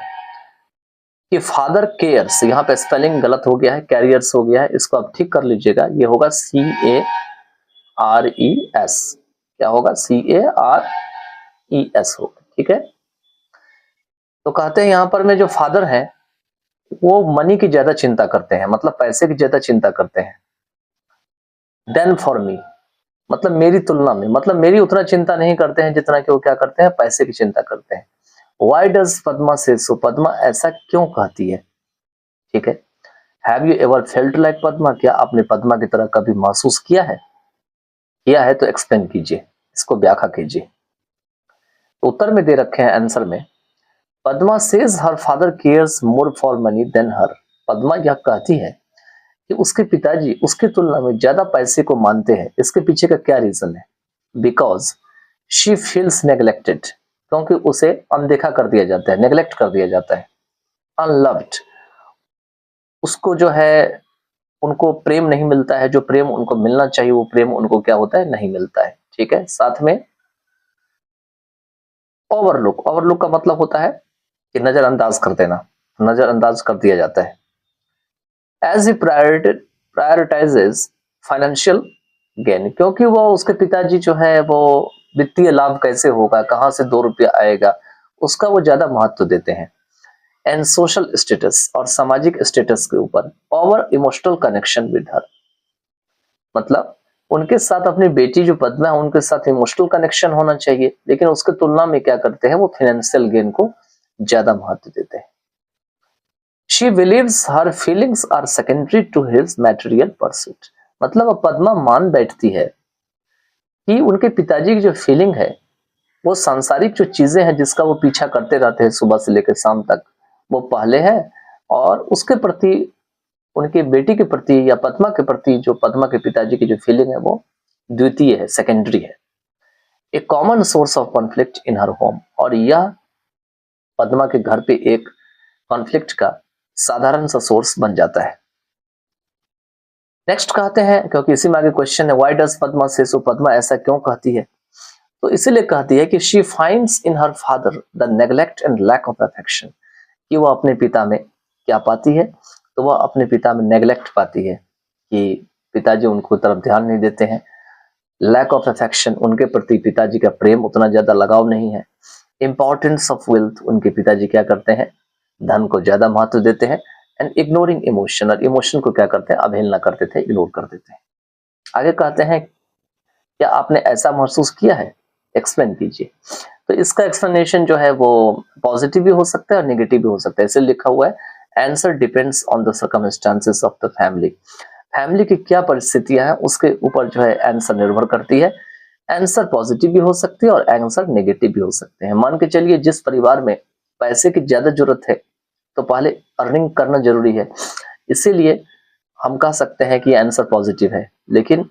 कि फादर केयर्स, यहाँ पे स्पेलिंग गलत हो गया है, कैरियर्स हो गया है, इसको आप ठीक कर लीजिएगा। ये होगा CARES, क्या होगा CARES होगा। ठीक है, तो कहते हैं यहाँ पर में जो फादर है वो मनी की ज्यादा चिंता करते हैं, मतलब पैसे की ज्यादा चिंता करते हैं। देन फॉर मी, मतलब मेरी तुलना में, मतलब मेरी उतना चिंता नहीं करते हैं जितना कि वो क्या करते हैं, पैसे की चिंता करते हैं। वाई डज पद्मा से सो, पद्मा ऐसा क्यों कहती है? ठीक है। Have you ever felt like Padma, क्या आपने पद्मा की तरह कभी महसूस किया है? किया है तो एक्सप्लेन कीजिए, इसको व्याख्या कीजिए। तो उत्तर में दे रखे हैं आंसर में, Padma says her father cares more for money than her. Padma यह कहती है कि उसके पिताजी उसकी तुलना में ज्यादा पैसे को मानते हैं। इसके पीछे का क्या रीजन है? बिकॉज शी फील्स नेग्लेक्टेड, क्योंकि उसे अनदेखा कर दिया जाता है, नेग्लेक्ट कर दिया जाता है। अनलव्ड, उसको जो है उनको प्रेम नहीं मिलता है, जो प्रेम उनको मिलना चाहिए वो प्रेम उनको क्या होता है, नहीं मिलता है। ठीक है। साथ में ओवरलुक, ओवरलुक का मतलब होता है कि नजरअंदाज कर देना, नजरअंदाज कर दिया जाता है। एज ही प्रायोरिटाइजेज फाइनेंशियल गेन, क्योंकि वो उसके पिताजी जो है वो वित्तीय लाभ कैसे होगा, कहां से 2 रुपया आएगा, उसका वो ज्यादा महत्व देते हैं। एंड सोशल स्टेटस, और सामाजिक स्टेटस के ऊपर over emotional connection with her, मतलब उनके साथ अपनी बेटी जो पद्मा है उनके साथ इमोशनल कनेक्शन होना चाहिए, लेकिन उसके तुलना में क्या करते हैं, वो फाइनेंशियल गेन को ज्यादा महत्व देते हैं। She believes her feelings are secondary to his material pursuit, मतलब अब पद्मा मान बैठती है कि उनके पिताजी की जो फीलिंग है वो सांसारिक जो चीजें हैं जिसका वो पीछा करते रहते हैं सुबह से लेकर शाम तक, वो पहले है, और उसके प्रति, उनके बेटी के प्रति या पद्मा के प्रति जो पद्मा के पिताजी की जो फीलिंग है वो द्वितीय है, सेकेंडरी है। A common source of conflict in her home, और यह पद्मा के घर पे एक कॉन्फ्लिक्ट का साधारण सा सोर्स बन जाता है। नेक्स्ट कहते हैं, क्योंकि इसी में आगे क्वेश्चन है, व्हाई डज पद्मा से सो, पद्मा ऐसा क्यों कहती है? तो इसीलिए कहती है कि she finds in her father the neglect and lack of affection, कि वह अपने पिता में क्या पाती है, तो वह अपने पिता में नेग्लेक्ट पाती है कि पिताजी उनको तरफ ध्यान नहीं देते हैं। लैक ऑफ अफेक्शन, उनके प्रति पिताजी का प्रेम उतना ज्यादा लगाव नहीं है। इंपॉर्टेंस ऑफ वेल्थ, उनके पिताजी क्या करते हैं, धन को ज्यादा महत्व देते हैं। एंड इग्नोरिंग इमोशन, और इमोशन को क्या करते हैं, अवहेलना करते थे, इग्नोर कर देते हैं। आगे कहते हैं, क्या आपने ऐसा महसूस किया है, एक्सप्लेन कीजिए। तो इसका एक्सप्लेनेशन जो है वो पॉजिटिव भी हो सकता है और नेगेटिव भी हो सकता है। इसे लिखा हुआ है, answer depends on the circumstances of the family, family की क्या परिस्थितियां हैं उसके ऊपर जो है आंसर निर्भर करती है। आंसर पॉजिटिव भी हो सकती है और आंसर नेगेटिव भी हो सकते हैं। मान के चलिए जिस परिवार में पैसे की ज्यादा जरूरत है तो पहले अर्निंग करना जरूरी है, इसीलिए हम कह सकते हैं कि आंसर पॉजिटिव है। लेकिन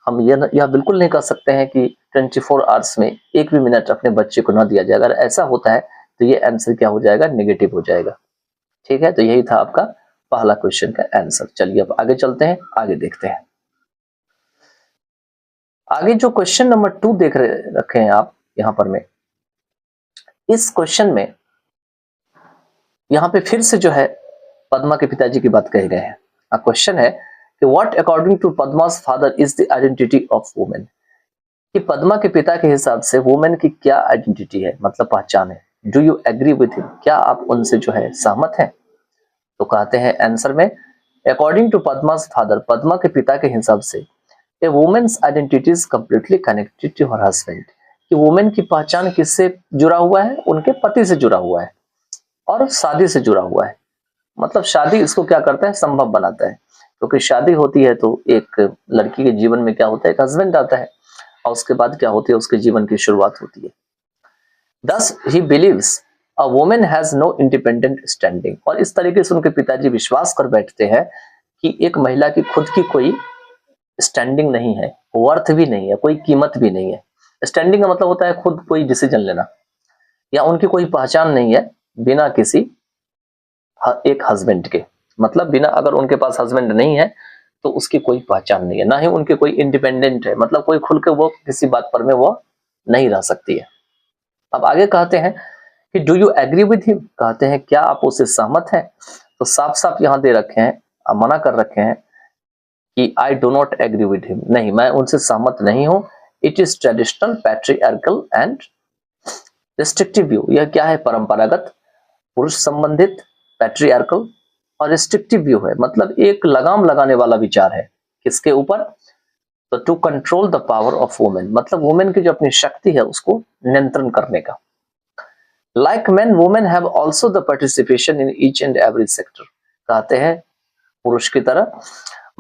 हम यह बिल्कुल नहीं कह सकते हैं कि 24 आवर्स में एक भी मिनट अपने बच्चे को ना दिया जाए। अगर ऐसा होता है तो ये आंसर क्या हो जाएगा, नेगेटिव हो जाएगा। ठीक है। तो यही था आपका पहला क्वेश्चन का आंसर। चलिए अब आगे चलते हैं, आगे देखते हैं। आगे जो क्वेश्चन नंबर 2 देख रखे हैं आप यहां पर में, इस क्वेश्चन में यहां पे फिर से जो है पद्मा के पिताजी की बात कही गए हैं। क्वेश्चन है कि what according to Padma's father is the identity of women, कि पद्मा के पिता के हिसाब से वुमेन की क्या आइडेंटिटी है, मतलब पहचान है। Do you agree with him, क्या आप उनसे जो है सहमत हैं? तो कहते हैं आंसर में, according to Padma's father, Padma के पिता के हिसाब से a women's identity is completely connected to her husband, कि वुमेन की पहचान किससे जुड़ा हुआ है, उनके पति से जुड़ा हुआ है और शादी से जुड़ा हुआ है। मतलब शादी इसको क्या करता है, संभव बनाता है, क्योंकि शादी होती है तो एक लड़की के जीवन में क्या होता है, एक हस्बैंड आता है और उसके बाद क्या होती है, उसके जीवन की शुरुआत होती है। Thus she believes a women has no independent standing, और इस तरीके से उनके पिताजी विश्वास कर बैठते हैं कि एक महिला की खुद की कोई स्टैंडिंग नहीं है, वर्थ भी नहीं है, कोई कीमत भी नहीं है। स्टैंडिंग का मतलब होता है खुद कोई डिसीजन लेना, या उनकी कोई पहचान नहीं है बिना किसी एक हस्बैंड के, मतलब बिना, अगर उनके पास हस्बैंड नहीं है तो उसकी कोई पहचान नहीं है, ना ही उनके कोई इंडिपेंडेंट है, मतलब कोई खुल के वो किसी बात पर में वो नहीं रह सकती है। अब आगे कहते हैं कि do you agree with him, कहते हैं क्या आप उससे सहमत हैं? तो साफ साफ यहां दे रखे हैं, मना कर रखे हैं कि I do not agree with him, नहीं मैं उनसे सहमत नहीं हूं। It is traditional patriarchal and restrictive view, यह क्या है, परंपरागत पुरुष संबंधित, पैट्रियार्कल और रिस्ट्रिक्टिव व्यू है, मतलब एक लगाम लगाने वाला विचार है। किसके ऊपर? तो to control the power of women, मतलब वुमेन की जो अपनी शक्ति है उसको नियंत्रण करने का। Like man women have also the participation in each and every sector, कहते हैं पुरुष की तरह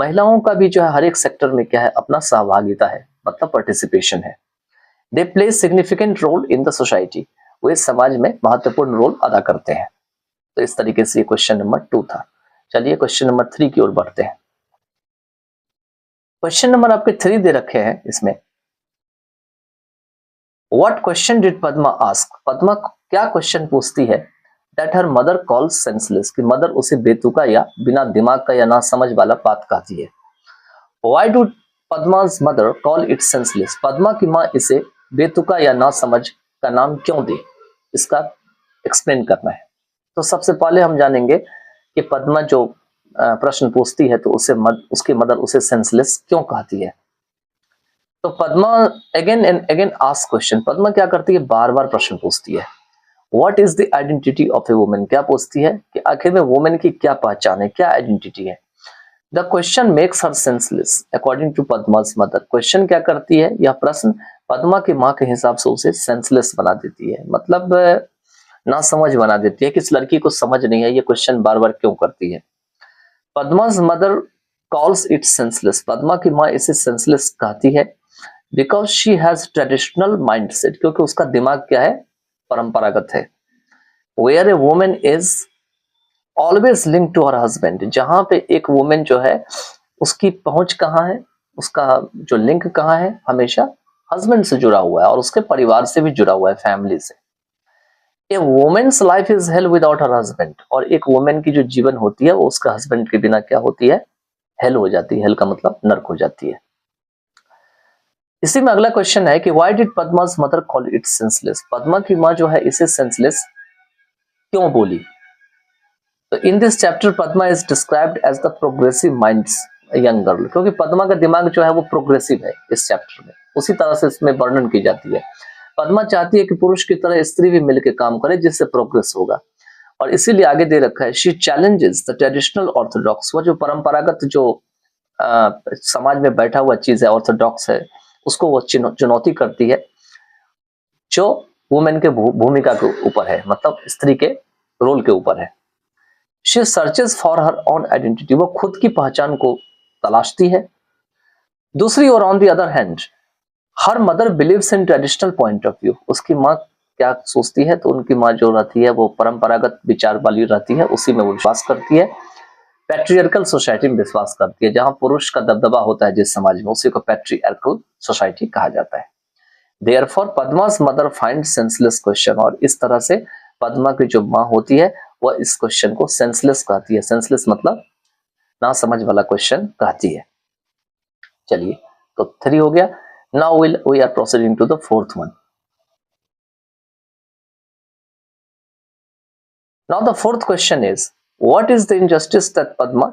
महिलाओं का भी जो है हर एक सेक्टर में क्या है, अपना सहभागिता है, मतलब पार्टिसिपेशन है। They play significant role in the society, वे समाज में महत्वपूर्ण रोल अदा करते हैं। तो इस तरीके से ये क्वेश्चन नंबर 2 था। चलिए क्वेश्चन नंबर 3 की ओर बढ़ते हैं। क्वेश्चन नंबर आपके 3 दे रखे हैं इसमें। What question did Padma ask, Padma क्या क्वेश्चन पूछती है? That her mother calls senseless, कि मदर उसे बेतुका या बिना दिमाग का या ना समझ वाला बात कहती है। Why do Padma's mother call it senseless, Padma की माँ इसे बेतुका या ना समझ का नाम क्यों दे, इसका एक्सप्लेन करना है। तो सबसे पहले हम जानेंगे कि पद्मा जो प्रश्न पूछती है तो उसकी मदर उसे सेंसलेस क्यों कहती है। तो Padma again and again ask question, Padma क्या करती है, बार बार प्रश्न पूछती है। What is the identity of A women, क्या पूछती है कि आखिर में वुमेन की क्या पहचान है, क्या आइडेंटिटी है। The question makes her senseless according to Padma's mother, question क्या करती है, यह प्रश्न पद्मा की माँ के हिसाब से उसे सेंसलेस बना देती है, मतलब ना समझ बना देती है कि इस लड़की को समझ नहीं है ये क्वेश्चन बार बार क्यों करती है। Padma's mother calls it senseless, Padma की माँ इसे सेंसलेस कहती है because she has traditional mindset, क्योंकि उसका दिमाग क्या है, परंपरागत है। Where a women is always link to her husband, जहां पे एक वुमेन जो है उसकी पहुंच कहाँ है, उसका जो लिंक कहाँ है, हमेशा हस्बैंड से जुड़ा हुआ है और उसके परिवार से भी जुड़ा हुआ है, फैमिली से। A women's life is hell without her husband, और एक वुमेन की जो जीवन होती है वो उसका हस्बैंड के बिना क्या होती है, हेल हो जाती है। हेल का मतलब नर्क हो जाती है। इसी में अगला क्वेश्चन है कि why did Padma's mother call it senseless, Padma की माँ जो है इसे सेंसलेस क्यों बोली। तो in this chapter Padma is described as the progressive minds young girl, क्योंकि पद्मा का दिमाग जो है वो प्रोग्रेसिव है इस चैप्टर में, उसी तरह से इसमें वर्णन की जाती है। पद्मा चाहती है कि पुरुष की तरह स्त्री भी मिलकर काम करे जिससे प्रोग्रेस होगा, और इसीलिए आगे दे रखा है she challenges the traditional Orthodox, वो जो परंपरागत जो समाज में बैठा हुआ चीज है, ऑर्थोडॉक्स है, उसको वो चुनौती करती है जो वुमेन के भूमिका के ऊपर है, मतलब स्त्री के रोल के ऊपर है। She searches for her own identity, वो खुद की पहचान को तलाशती है। दूसरी ओर on the other hand her mother believes in traditional point of view, उसकी माँ क्या सोचती है, तो उनकी माँ जो रहती है वो परंपरागत विचार वाली रहती है, उसी में वो विश्वास करती है। पैट्रियर्कल सोसाइटी में विश्वास करती है, जहां पुरुष का दबदबा होता है जिस समाज में, उसी को पैट्रियर्कल सोसाइटी कहा जाता है। Therefore, Padma's mother find senseless question, और इस तरह से पद्मा की जो माँ होती है वह इस क्वेश्चन को सेंसलेस कहती है। सेंसलेस मतलब ना समझ वाला क्वेश्चन कहती है। चलिए तो 3 हो गया। Now we are proceeding to the 4th one. Now the 4th question is what is the injustice that Padma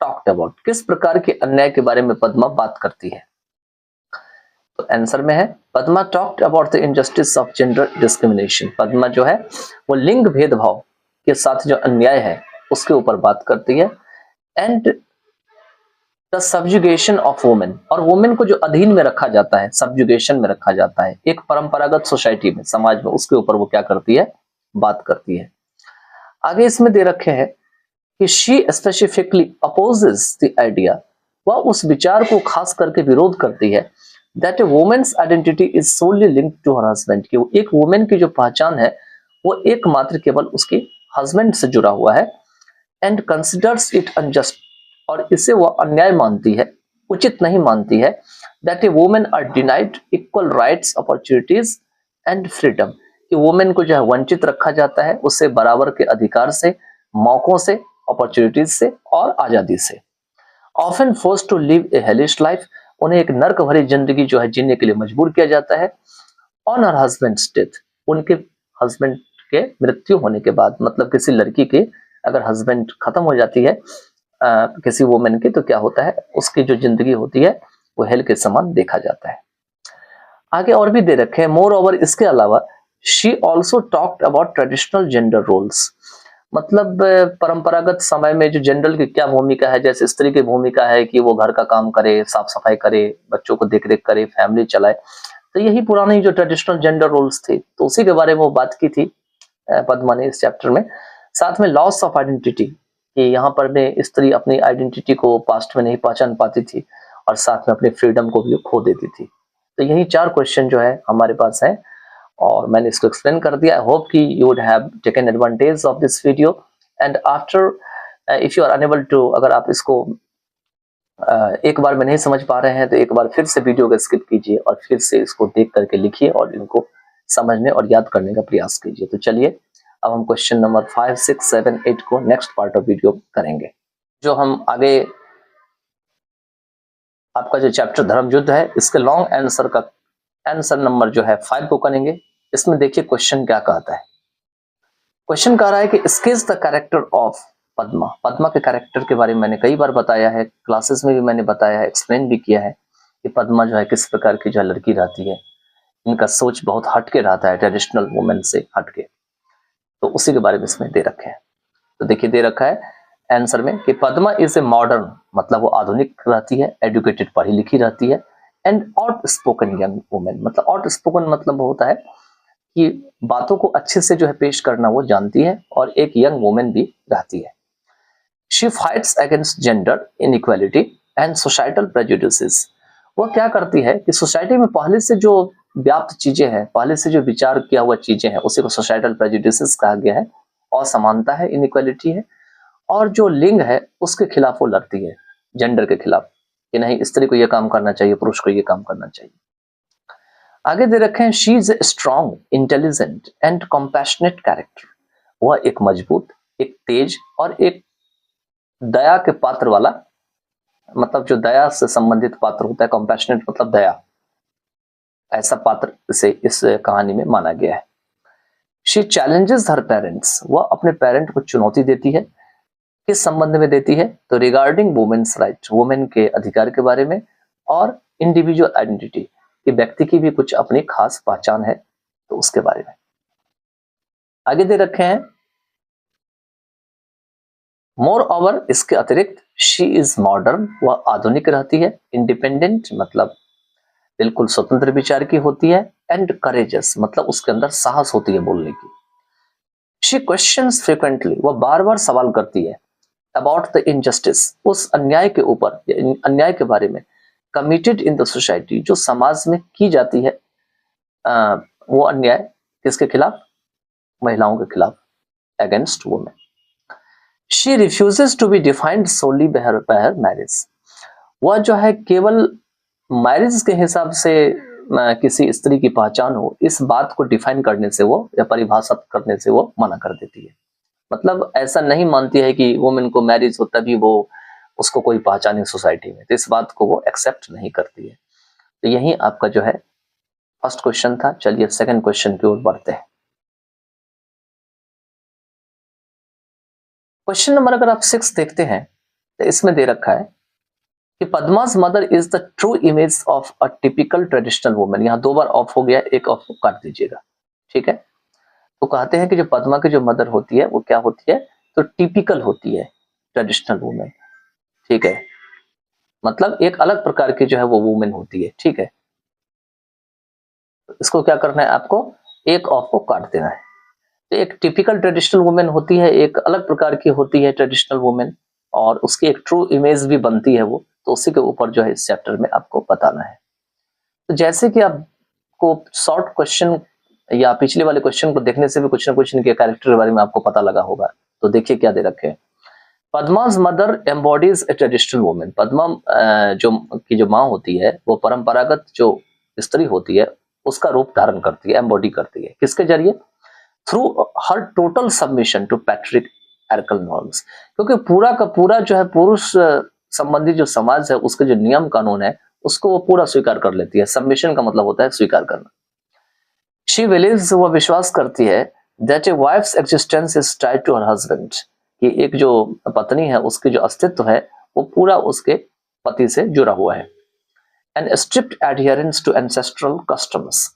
talked about, किस प्रकार के अन्याय के बारे में पद्मा बात करती है। तो आंसर में है Padma talked about the injustice of gender discrimination, Padma जो है वो लिंग भेदभाव के साथ जो अन्याय है उसके ऊपर बात करती है। And the subjugation of women, और वुमेन को जो अधीन में रखा जाता है, सब्जुगेशन में रखा जाता है एक परंपरागत सोसाइटी में, समाज में, उसके ऊपर वो क्या करती है, बात करती है। आगे इसमें दे रखे हैं कि she specifically opposes the idea, वह उस विचार को खास करके विरोध करती है that a women's identity is solely linked to her husband, कि एक वुमेन की जो पहचान है वो एकमात्र केवल उसके हस्बैंड से जुड़ा हुआ है। एंड कंसिडर्स इट अनजस्ट, और इसे वह अन्याय मानती है, उचित नहीं मानती है that a women are denied equal rights, opportunities and freedom, कि वुमेन को जो है वंचित रखा जाता है उससे बराबर के अधिकार से, मौकों से, अपॉर्चुनिटीज से और आजादी से। Often forced to live a hellish life, उन्हें एक नर्क भरी जिंदगी जो है जीने के लिए मजबूर किया जाता है। ऑन हर हस्बैंड्स डेथ, उनके हस्बैंड के मृत्यु होने के बाद, मतलब किसी लड़की के अगर हस्बैंड खत्म हो जाती है किसी वुमेन की, तो क्या होता है, उसकी जो जिंदगी होती है वो हेल के समान देखा जाता है। आगे और भी दे रखे हैं। मोर ओवर, इसके अलावा she also talked about traditional gender roles, मतलब परंपरागत समय में जो जेंडर की क्या भूमिका है, जैसे स्त्री की भूमिका है कि वो घर का काम करे, साफ सफाई करे, बच्चों को देख रेख करे, फैमिली चलाए। तो यही पुरानी जो ट्रेडिशनल जेंडर रोल्स थे, तो उसी के बारे में वो बात की थी पद्मा ने इस चैप्टर में। साथ में लॉस ऑफ आइडेंटिटी, कि यहाँ पर में स्त्री अपनी आइडेंटिटी को पास्ट में नहीं पहचान पाती थी और साथ में अपनी फ्रीडम को भी खो देती थी। तो यही 4 क्वेश्चन जो है हमारे पास है और मैंने इसको एक्सप्लेन कर दिया। आई होप कि you would have taken advantage of this video and after if you are unable to, अगर आप इसको एक बार में नहीं समझ पा रहे हैं तो एक बार फिर से वीडियो को स्किप कीजिए और फिर से इसको देख करके लिखिए और इनको समझने और याद करने का प्रयास कीजिए। तो चलिए अब हम क्वेश्चन नंबर 5, 6, 7, 8 को नेक्स्ट पार्ट ऑफ वीडियो करेंगे। जो हम आगे आपका जो चैप्टर धर्म युद्ध है, इसके लॉन्ग आंसर का आंसर नंबर जो है 5 को करेंगे। इसमें देखिए क्वेश्चन क्या कहता है। क्वेश्चन कह रहा है कि sketch the character of Padma. Padma के कैरेक्टर के बारे में मैंने कई बार बताया है, क्लासेस में भी मैंने बताया है, एक्सप्लेन भी किया है कि पद्मा जो है किस प्रकार की जो लड़की रहती है। इनका सोच बहुत हटके रहता है, ट्रेडिशनल वुमेन से हटके। तो उसी के बारे में इसमें दे रखे हैं। तो देखिए दे रखा है आंसर में कि पद्मा इज ए मॉडर्न, मतलब वो आधुनिक रहती है, एजुकेटेड पढ़ी लिखी रहती है, and out spoken young women. मतलब आउट स्पोकन मतलब होता है कि बातों को अच्छे से जो है पेश करना वो जानती है और एक यंग वुमेन भी रहती है। She fights against gender inequality and societal prejudices. वो क्या करती है कि सोसाइटी में पहले से जो व्याप्त चीजें हैं, पहले से जो विचार किया हुआ चीजें हैं, उसी को सोसाइटल प्रेजुडिसेस कहा गया है। असमानता है, इनइक्वालिटी है, और जो लिंग है उसके खिलाफ वो लड़ती है, जेंडर के खिलाफ, कि नहीं स्त्री को ये काम करना चाहिए, पुरुष को ये काम करना चाहिए। आगे दे रखे हैं she is a strong, intelligent and compassionate character. वह एक मजबूत, एक तेज और एक दया के पात्र वाला, मतलब जो दया से संबंधित पात्र होता है, कॉम्पैशनेट मतलब दया, ऐसा पात्र इसे इस कहानी में माना गया है। She challenges her parents. वह अपने पेरेंट को चुनौती देती है। किस संबंध में देती है? तो रिगार्डिंग वुमेन्स राइट, वुमेन के अधिकार के बारे में, और इंडिविजुअल आइडेंटिटी, कि व्यक्ति की भी कुछ अपनी खास पहचान है, तो उसके बारे में। आगे दे रखे हैं मोर ओवर, इसके अतिरिक्त शी इज मॉडर्न, वह आधुनिक रहती है, इंडिपेंडेंट मतलब बिल्कुल स्वतंत्र विचार की होती है, एंड करेजस मतलब उसके अंदर साहस होती है बोलने की। शी क्वेश्चंस फ्रीक्वेंटली, वह बार बार सवाल करती है, अबाउट द इनजस्टिस, उस अन्याय के ऊपर, अन्याय के बारे में, कमिटेड इन द सोसाइटी, जो समाज में की जाती है, वो अन्याय किसके खिलाफ? महिलाओं के खिलाफ, against women. She refuses to be defined solely by her marriage. वह जो है केवल मैरिज के हिसाब से किसी स्त्री की पहचान हो, इस बात को डिफाइन करने से वो, या परिभाषित करने से वो मना कर देती है। मतलब ऐसा नहीं मानती है कि वुमेन को मैरिज हो तभी वो उसको कोई पहचाने सोसाइटी में, तो इस बात को वो एक्सेप्ट नहीं करती है। तो यही आपका जो है फर्स्ट क्वेश्चन था। चलिए सेकंड क्वेश्चन की ओर बढ़ते हैं। क्वेश्चन नंबर अगर आप 6 देखते हैं तो इसमें दे रखा है कि Padma's mother is the true image of a typical traditional women. यहाँ 2 बार ऑफ हो गया, एक ऑफ काट दीजिएगा, ठीक है। तो कहते हैं कि जो पद्मा की जो मदर होती है वो क्या होती है? तो टिपिकल होती है ट्रेडिशनल वुमेन, ठीक है। मतलब एक अलग प्रकार की जो है वो वुमेन होती है, ठीक है। इसको क्या करना है आपको? एक ऑफ को काट देना है। तो एक टिपिकल ट्रेडिशनल वुमेन होती है, एक अलग प्रकार की होती है ट्रेडिशनल वुमेन, और उसकी एक ट्रू इमेज भी बनती है वो। तो उसी के ऊपर जो है इस चैप्टर में आपको बताना है। तो जैसे कि आपको शॉर्ट क्वेश्चन या पिछले वाले क्वेश्चन को देखने से भी कुछ ना कुछ इनके कैरेक्टर के बारे में आपको पता लगा होगा। तो देखिए क्या दे रखे हैं। Padma's mother embodies a traditional women. Padma जो माँ होती है वो परंपरागत जो स्त्री होती है उसका रूप धारण करती है, एम्बॉडी करती है। किसके जरिए? Through her total submission to patriarchal norms. क्योंकि पूरा का पूरा जो है पुरुष संबंधी जो समाज है उसके जो नियम कानून है उसको वो पूरा स्वीकार कर लेती है। सबमिशन का मतलब होता है स्वीकार करना। शी बिलीव्स, वह विश्वास करती है, that a wife's existence is tied to her husband, कि एक जो पत्नी है उसकी जो अस्तित्व है वो पूरा उसके पति से जुड़ा हुआ है। And strict adherence to ancestral customs,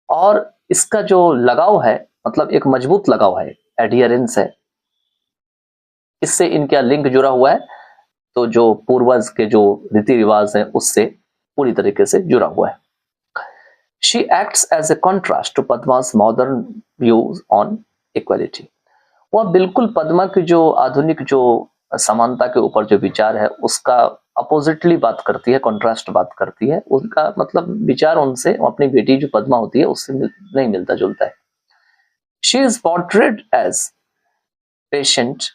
और इसका जो लगाव है मतलब एक मजबूत लगाव है, एडहियरेंस है, इससे इनका लिंक जुड़ा हुआ है, तो जो पूर्वज के जो रीति रिवाज है उससे पूरी तरीके से जुड़ा हुआ है। She acts as a contrast to Padma's modern views on equality. वह बिल्कुल पद्मा की जो आधुनिक जो समानता के ऊपर जो विचार है उसका अपोजिटली बात करती है, कॉन्ट्रास्ट बात करती है। उनका मतलब विचार उनसे अपनी बेटी जो पद्मा होती है उससे नहीं मिलता जुलता है। She is portrayed as patient,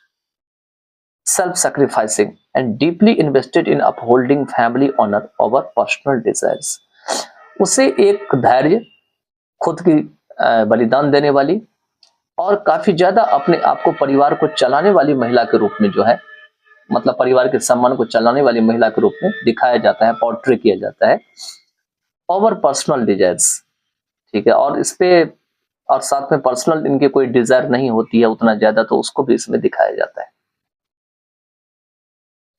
self-sacrificing and deeply invested in upholding family honor over personal desires. उसे एक धैर्य, खुद की बलिदान देने वाली और काफी ज्यादा अपने आप को परिवार को चलाने वाली महिला के रूप में जो है, मतलब परिवार के सम्मान को चलाने वाली महिला के रूप में दिखाया जाता है, पोर्ट्रे किया जाता है ओवर पर्सनल डिजायर्स। ठीक है, और इस पे और साथ में पर्सनल इनके कोई डिजायर नहीं होती है उतना ज्यादा, तो उसको भी इसमें दिखाया जाता है।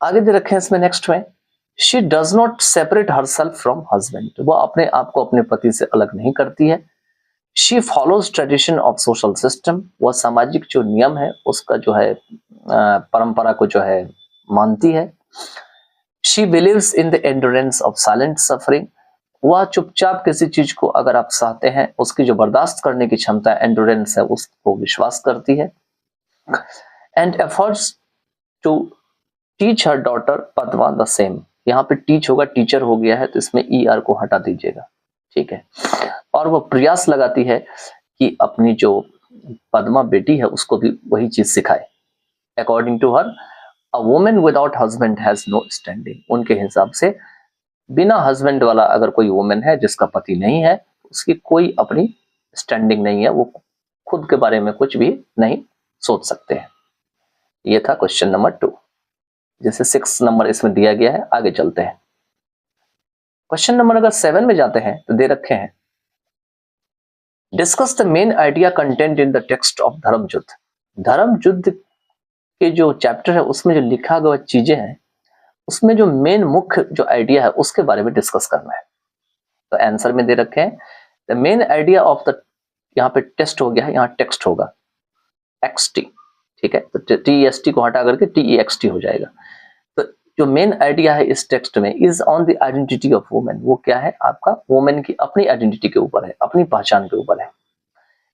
आगे दे रखे हैं इसमें नेक्स्ट में, she does not separate herself from husband. वो अपने आप को अपने पति से अलग नहीं करती है। She follows tradition of social system. वह सामाजिक जो नियम है उसका जो है परंपरा को जो है मानती है। She believes in the endurance of silent suffering. वह चुपचाप किसी चीज को अगर आप चाहते हैं उसकी जो बर्दाश्त करने की क्षमता एंड्योरेंस है उसको विश्वास करती है। And efforts to teach her daughter Padma the same. यहाँ पे टीच होगा, टीचर हो गया है तो इसमें ER को हटा दीजिएगा, ठीक है। और वो प्रयास लगाती है कि अपनी जो पद्मा बेटी है उसको भी वही चीज सिखाए। According to her, a woman without husband has no standing. उनके हिसाब से बिना हस्बैंड वाला अगर कोई वुमन है जिसका पति नहीं है, उसकी कोई अपनी स्टैंडिंग नहीं है, वो खुद के बारे में कुछ भी नहीं सोच सकते हैं। ये था क्वेश्चन नंबर 2, जैसे 6 नंबर इसमें दिया गया है। आगे चलते हैं, क्वेश्चन नंबर अगर 7 में जाते हैं तो दे रखे हैं, discuss the main idea content in the text of धर्म युद्ध। धर्म युद्ध के जो चैप्टर है उसमें जो लिखा गया चीजें हैं उसमें जो मेन मुख्य जो आइडिया है उसके बारे में डिस्कस करना है। तो आंसर में दे रखे हैं, the main idea of the, यहाँ पे टेस्ट हो गया है, यहाँ टेक्स्ट होगा XT, ठीक है, तो TEST को हटा करके TEXT हो जाएगा। तो जो मेन आइडिया है इस टेक्स्ट में, is on the identity of women. वो क्या है आपका, वुमेन की अपनी आइडेंटिटी के ऊपर है, अपनी पहचान के ऊपर है।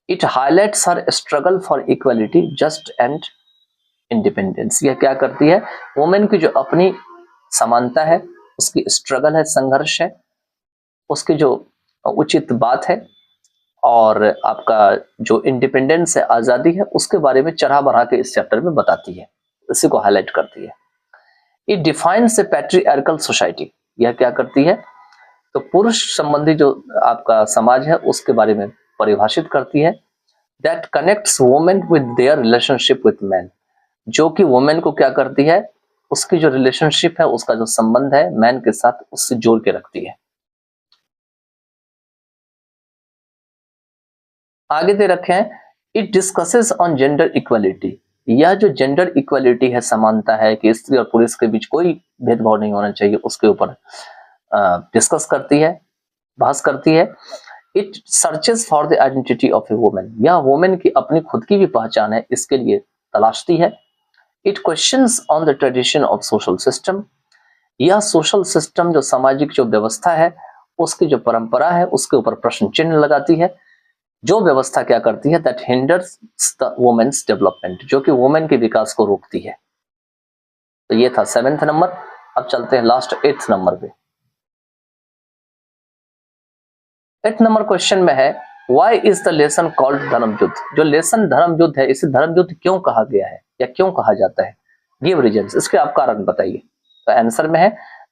It highlights her struggle for equality just and independence. यह क्या करती है, वुमेन की जो अपनी समानता है, उसकी स्ट्रगल है, संघर्ष है, उसकी जो उचित बात है और आपका जो इंडिपेंडेंस है, आजादी है, उसके बारे में चढ़ा बढ़ा के इस चैप्टर में बताती है, इसी को हाईलाइट करती है। It defines A patriarchal society. यह क्या करती है, तो पुरुष संबंधी जो आपका समाज है उसके बारे में परिभाषित करती है। That connects women with their relationship with man. जो कि वुमेन को क्या करती है, उसकी जो रिलेशनशिप है, उसका जो संबंध है मैन के साथ, उससे जोड़ के रखती है। आगे दे रखे हैं, it discusses on gender equality. यह जो जेंडर इक्वालिटी है, समानता है कि स्त्री और पुरुष के बीच कोई भेदभाव नहीं होना चाहिए, उसके ऊपर डिस्कस करती है, बहस करती है। It searches for the identity of A women. यह वुमेन की अपनी खुद की भी पहचान है, इसके लिए तलाशती है। It questions on the tradition of social system. यह सोशल सिस्टम जो सामाजिक जो व्यवस्था है, उसकी जो परंपरा है, उसके ऊपर प्रश्न चिन्ह लगाती है। जो व्यवस्था क्या करती है, that hinders the women's development, जो कि वुमेन के विकास को रोकती है। तो ये था 7th नंबर। अब चलते हैं लास्ट 8th नंबर पे। 8th नंबर क्वेश्चन में है, why is the lesson called धर्म युद्ध। जो लेसन धर्म युद्ध है, इसे धर्म युद्ध क्यों कहा गया है या क्यों कहा जाता है, गिव रीजंस, इसके आप कारण बताइए। तो आंसर में है,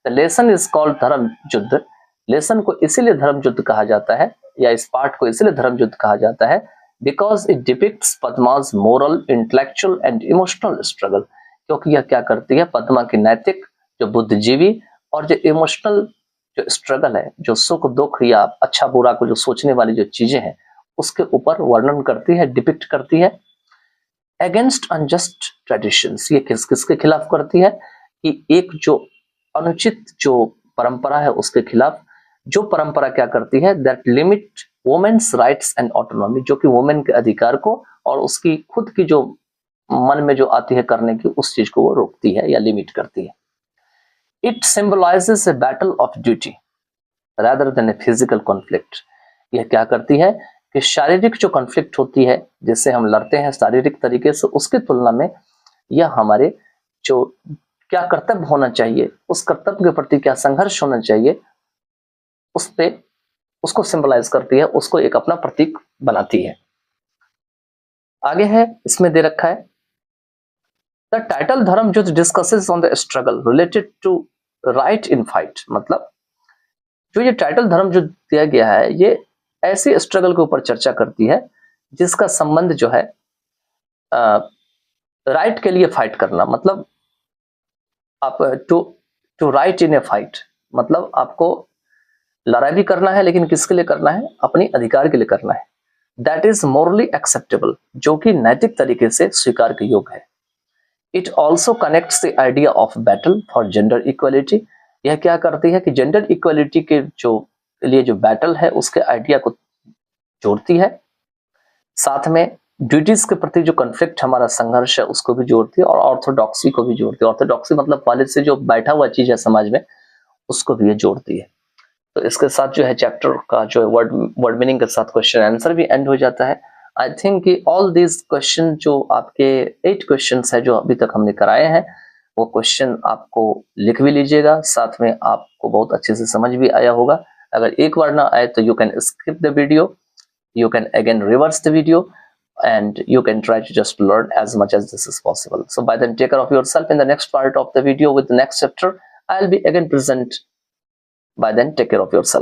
द लेसन इज कॉल्ड धर्म युद्ध। लेसन को इसीलिए धर्म युद्ध कहा जाता है, या इस पार्ट को इसलिए धर्म युद्ध कहा जाता है, बिकॉज इट डिपिक्ट्स पद्माज moral, intellectual and emotional struggle. क्योंकि यह क्या करती है, पद्मा की नैतिक, जो बुद्धिजीवी और जो इमोशनल जो स्ट्रगल है, जो सुख दुख या अच्छा बुरा को जो सोचने वाली जो चीजें हैं, उसके ऊपर वर्णन करती है, डिपिक्ट करती है। अगेंस्ट अनजस्ट ट्रेडिशंस, ये किसके खिलाफ करती है, कि एक जो अनुचित जो परंपरा है उसके खिलाफ। जो परंपरा क्या करती है, that limit women's rights and autonomy, जो कि वुमेन के अधिकार को और उसकी खुद की जो मन में जो आती है करने की उस चीज को वो रोकती है या लिमिट करती है। It symbolizes a battle of duty rather than a physical conflict। यह क्या करती है कि शारीरिक जो कॉन्फ्लिक्ट होती है जिससे हम लड़ते हैं शारीरिक तरीके से, उसकी तुलना में यह हमारे जो क्या कर्तव्य होना चाहिए, उस कर्तव्य के प्रति क्या संघर्ष होना चाहिए, उस पे उसको सिंबलाइज करती है, उसको एक अपना प्रतीक बनाती है। आगे है, इसमें दे रखा है द टाइटल धर्मयुद्ध discusses on the struggle related to right in fight. मतलब जो ये टाइटल धर्मयुद्ध दिया गया है ये ऐसी स्ट्रगल के ऊपर चर्चा करती है जिसका संबंध जो है राइट के लिए फाइट करना। मतलब आप to right in a fight, मतलब आपको लड़ाई भी करना है, लेकिन किसके लिए करना है? अपनी अधिकार के लिए करना है। दैट इज मोरली एक्सेप्टेबल, जो कि नैतिक तरीके से स्वीकार के योग्य है। It also connects the idea of battle for gender equality. यह क्या करती है कि जेंडर इक्वलिटी के जो लिए जो बैटल है उसके आइडिया को जोड़ती है, साथ में ड्यूटीज के प्रति जो कॉन्फ्लिक्ट हमारा संघर्ष है उसको भी जोड़ती है, और ऑर्थोडॉक्सी को भी जोड़ती है। ऑर्थोडॉक्सी मतलब पहले से जो बैठा हुआ चीज है समाज में, उसको भी ये जोड़ती है। तो इसके साथ जो है चैप्टर का जो वर्ड मीनिंग के साथ क्वेश्चन आंसर भी एंड हो जाता है। आई थिंक कि ऑल दिस क्वेश्चन जो आपके 8 क्वेश्चन है जो अभी तक हमने कराए हैं, वो क्वेश्चन आपको लिख भी लीजिएगा, साथ में आपको बहुत अच्छे से समझ भी आया होगा। अगर एक बार ना आए तो you can skip the video, you can again reverse the video, and you can try to just learn as much as this is possible. So by then, take care of yourself. In the next part of the video with the next chapter, I'll be again present. By then, take care of yourself.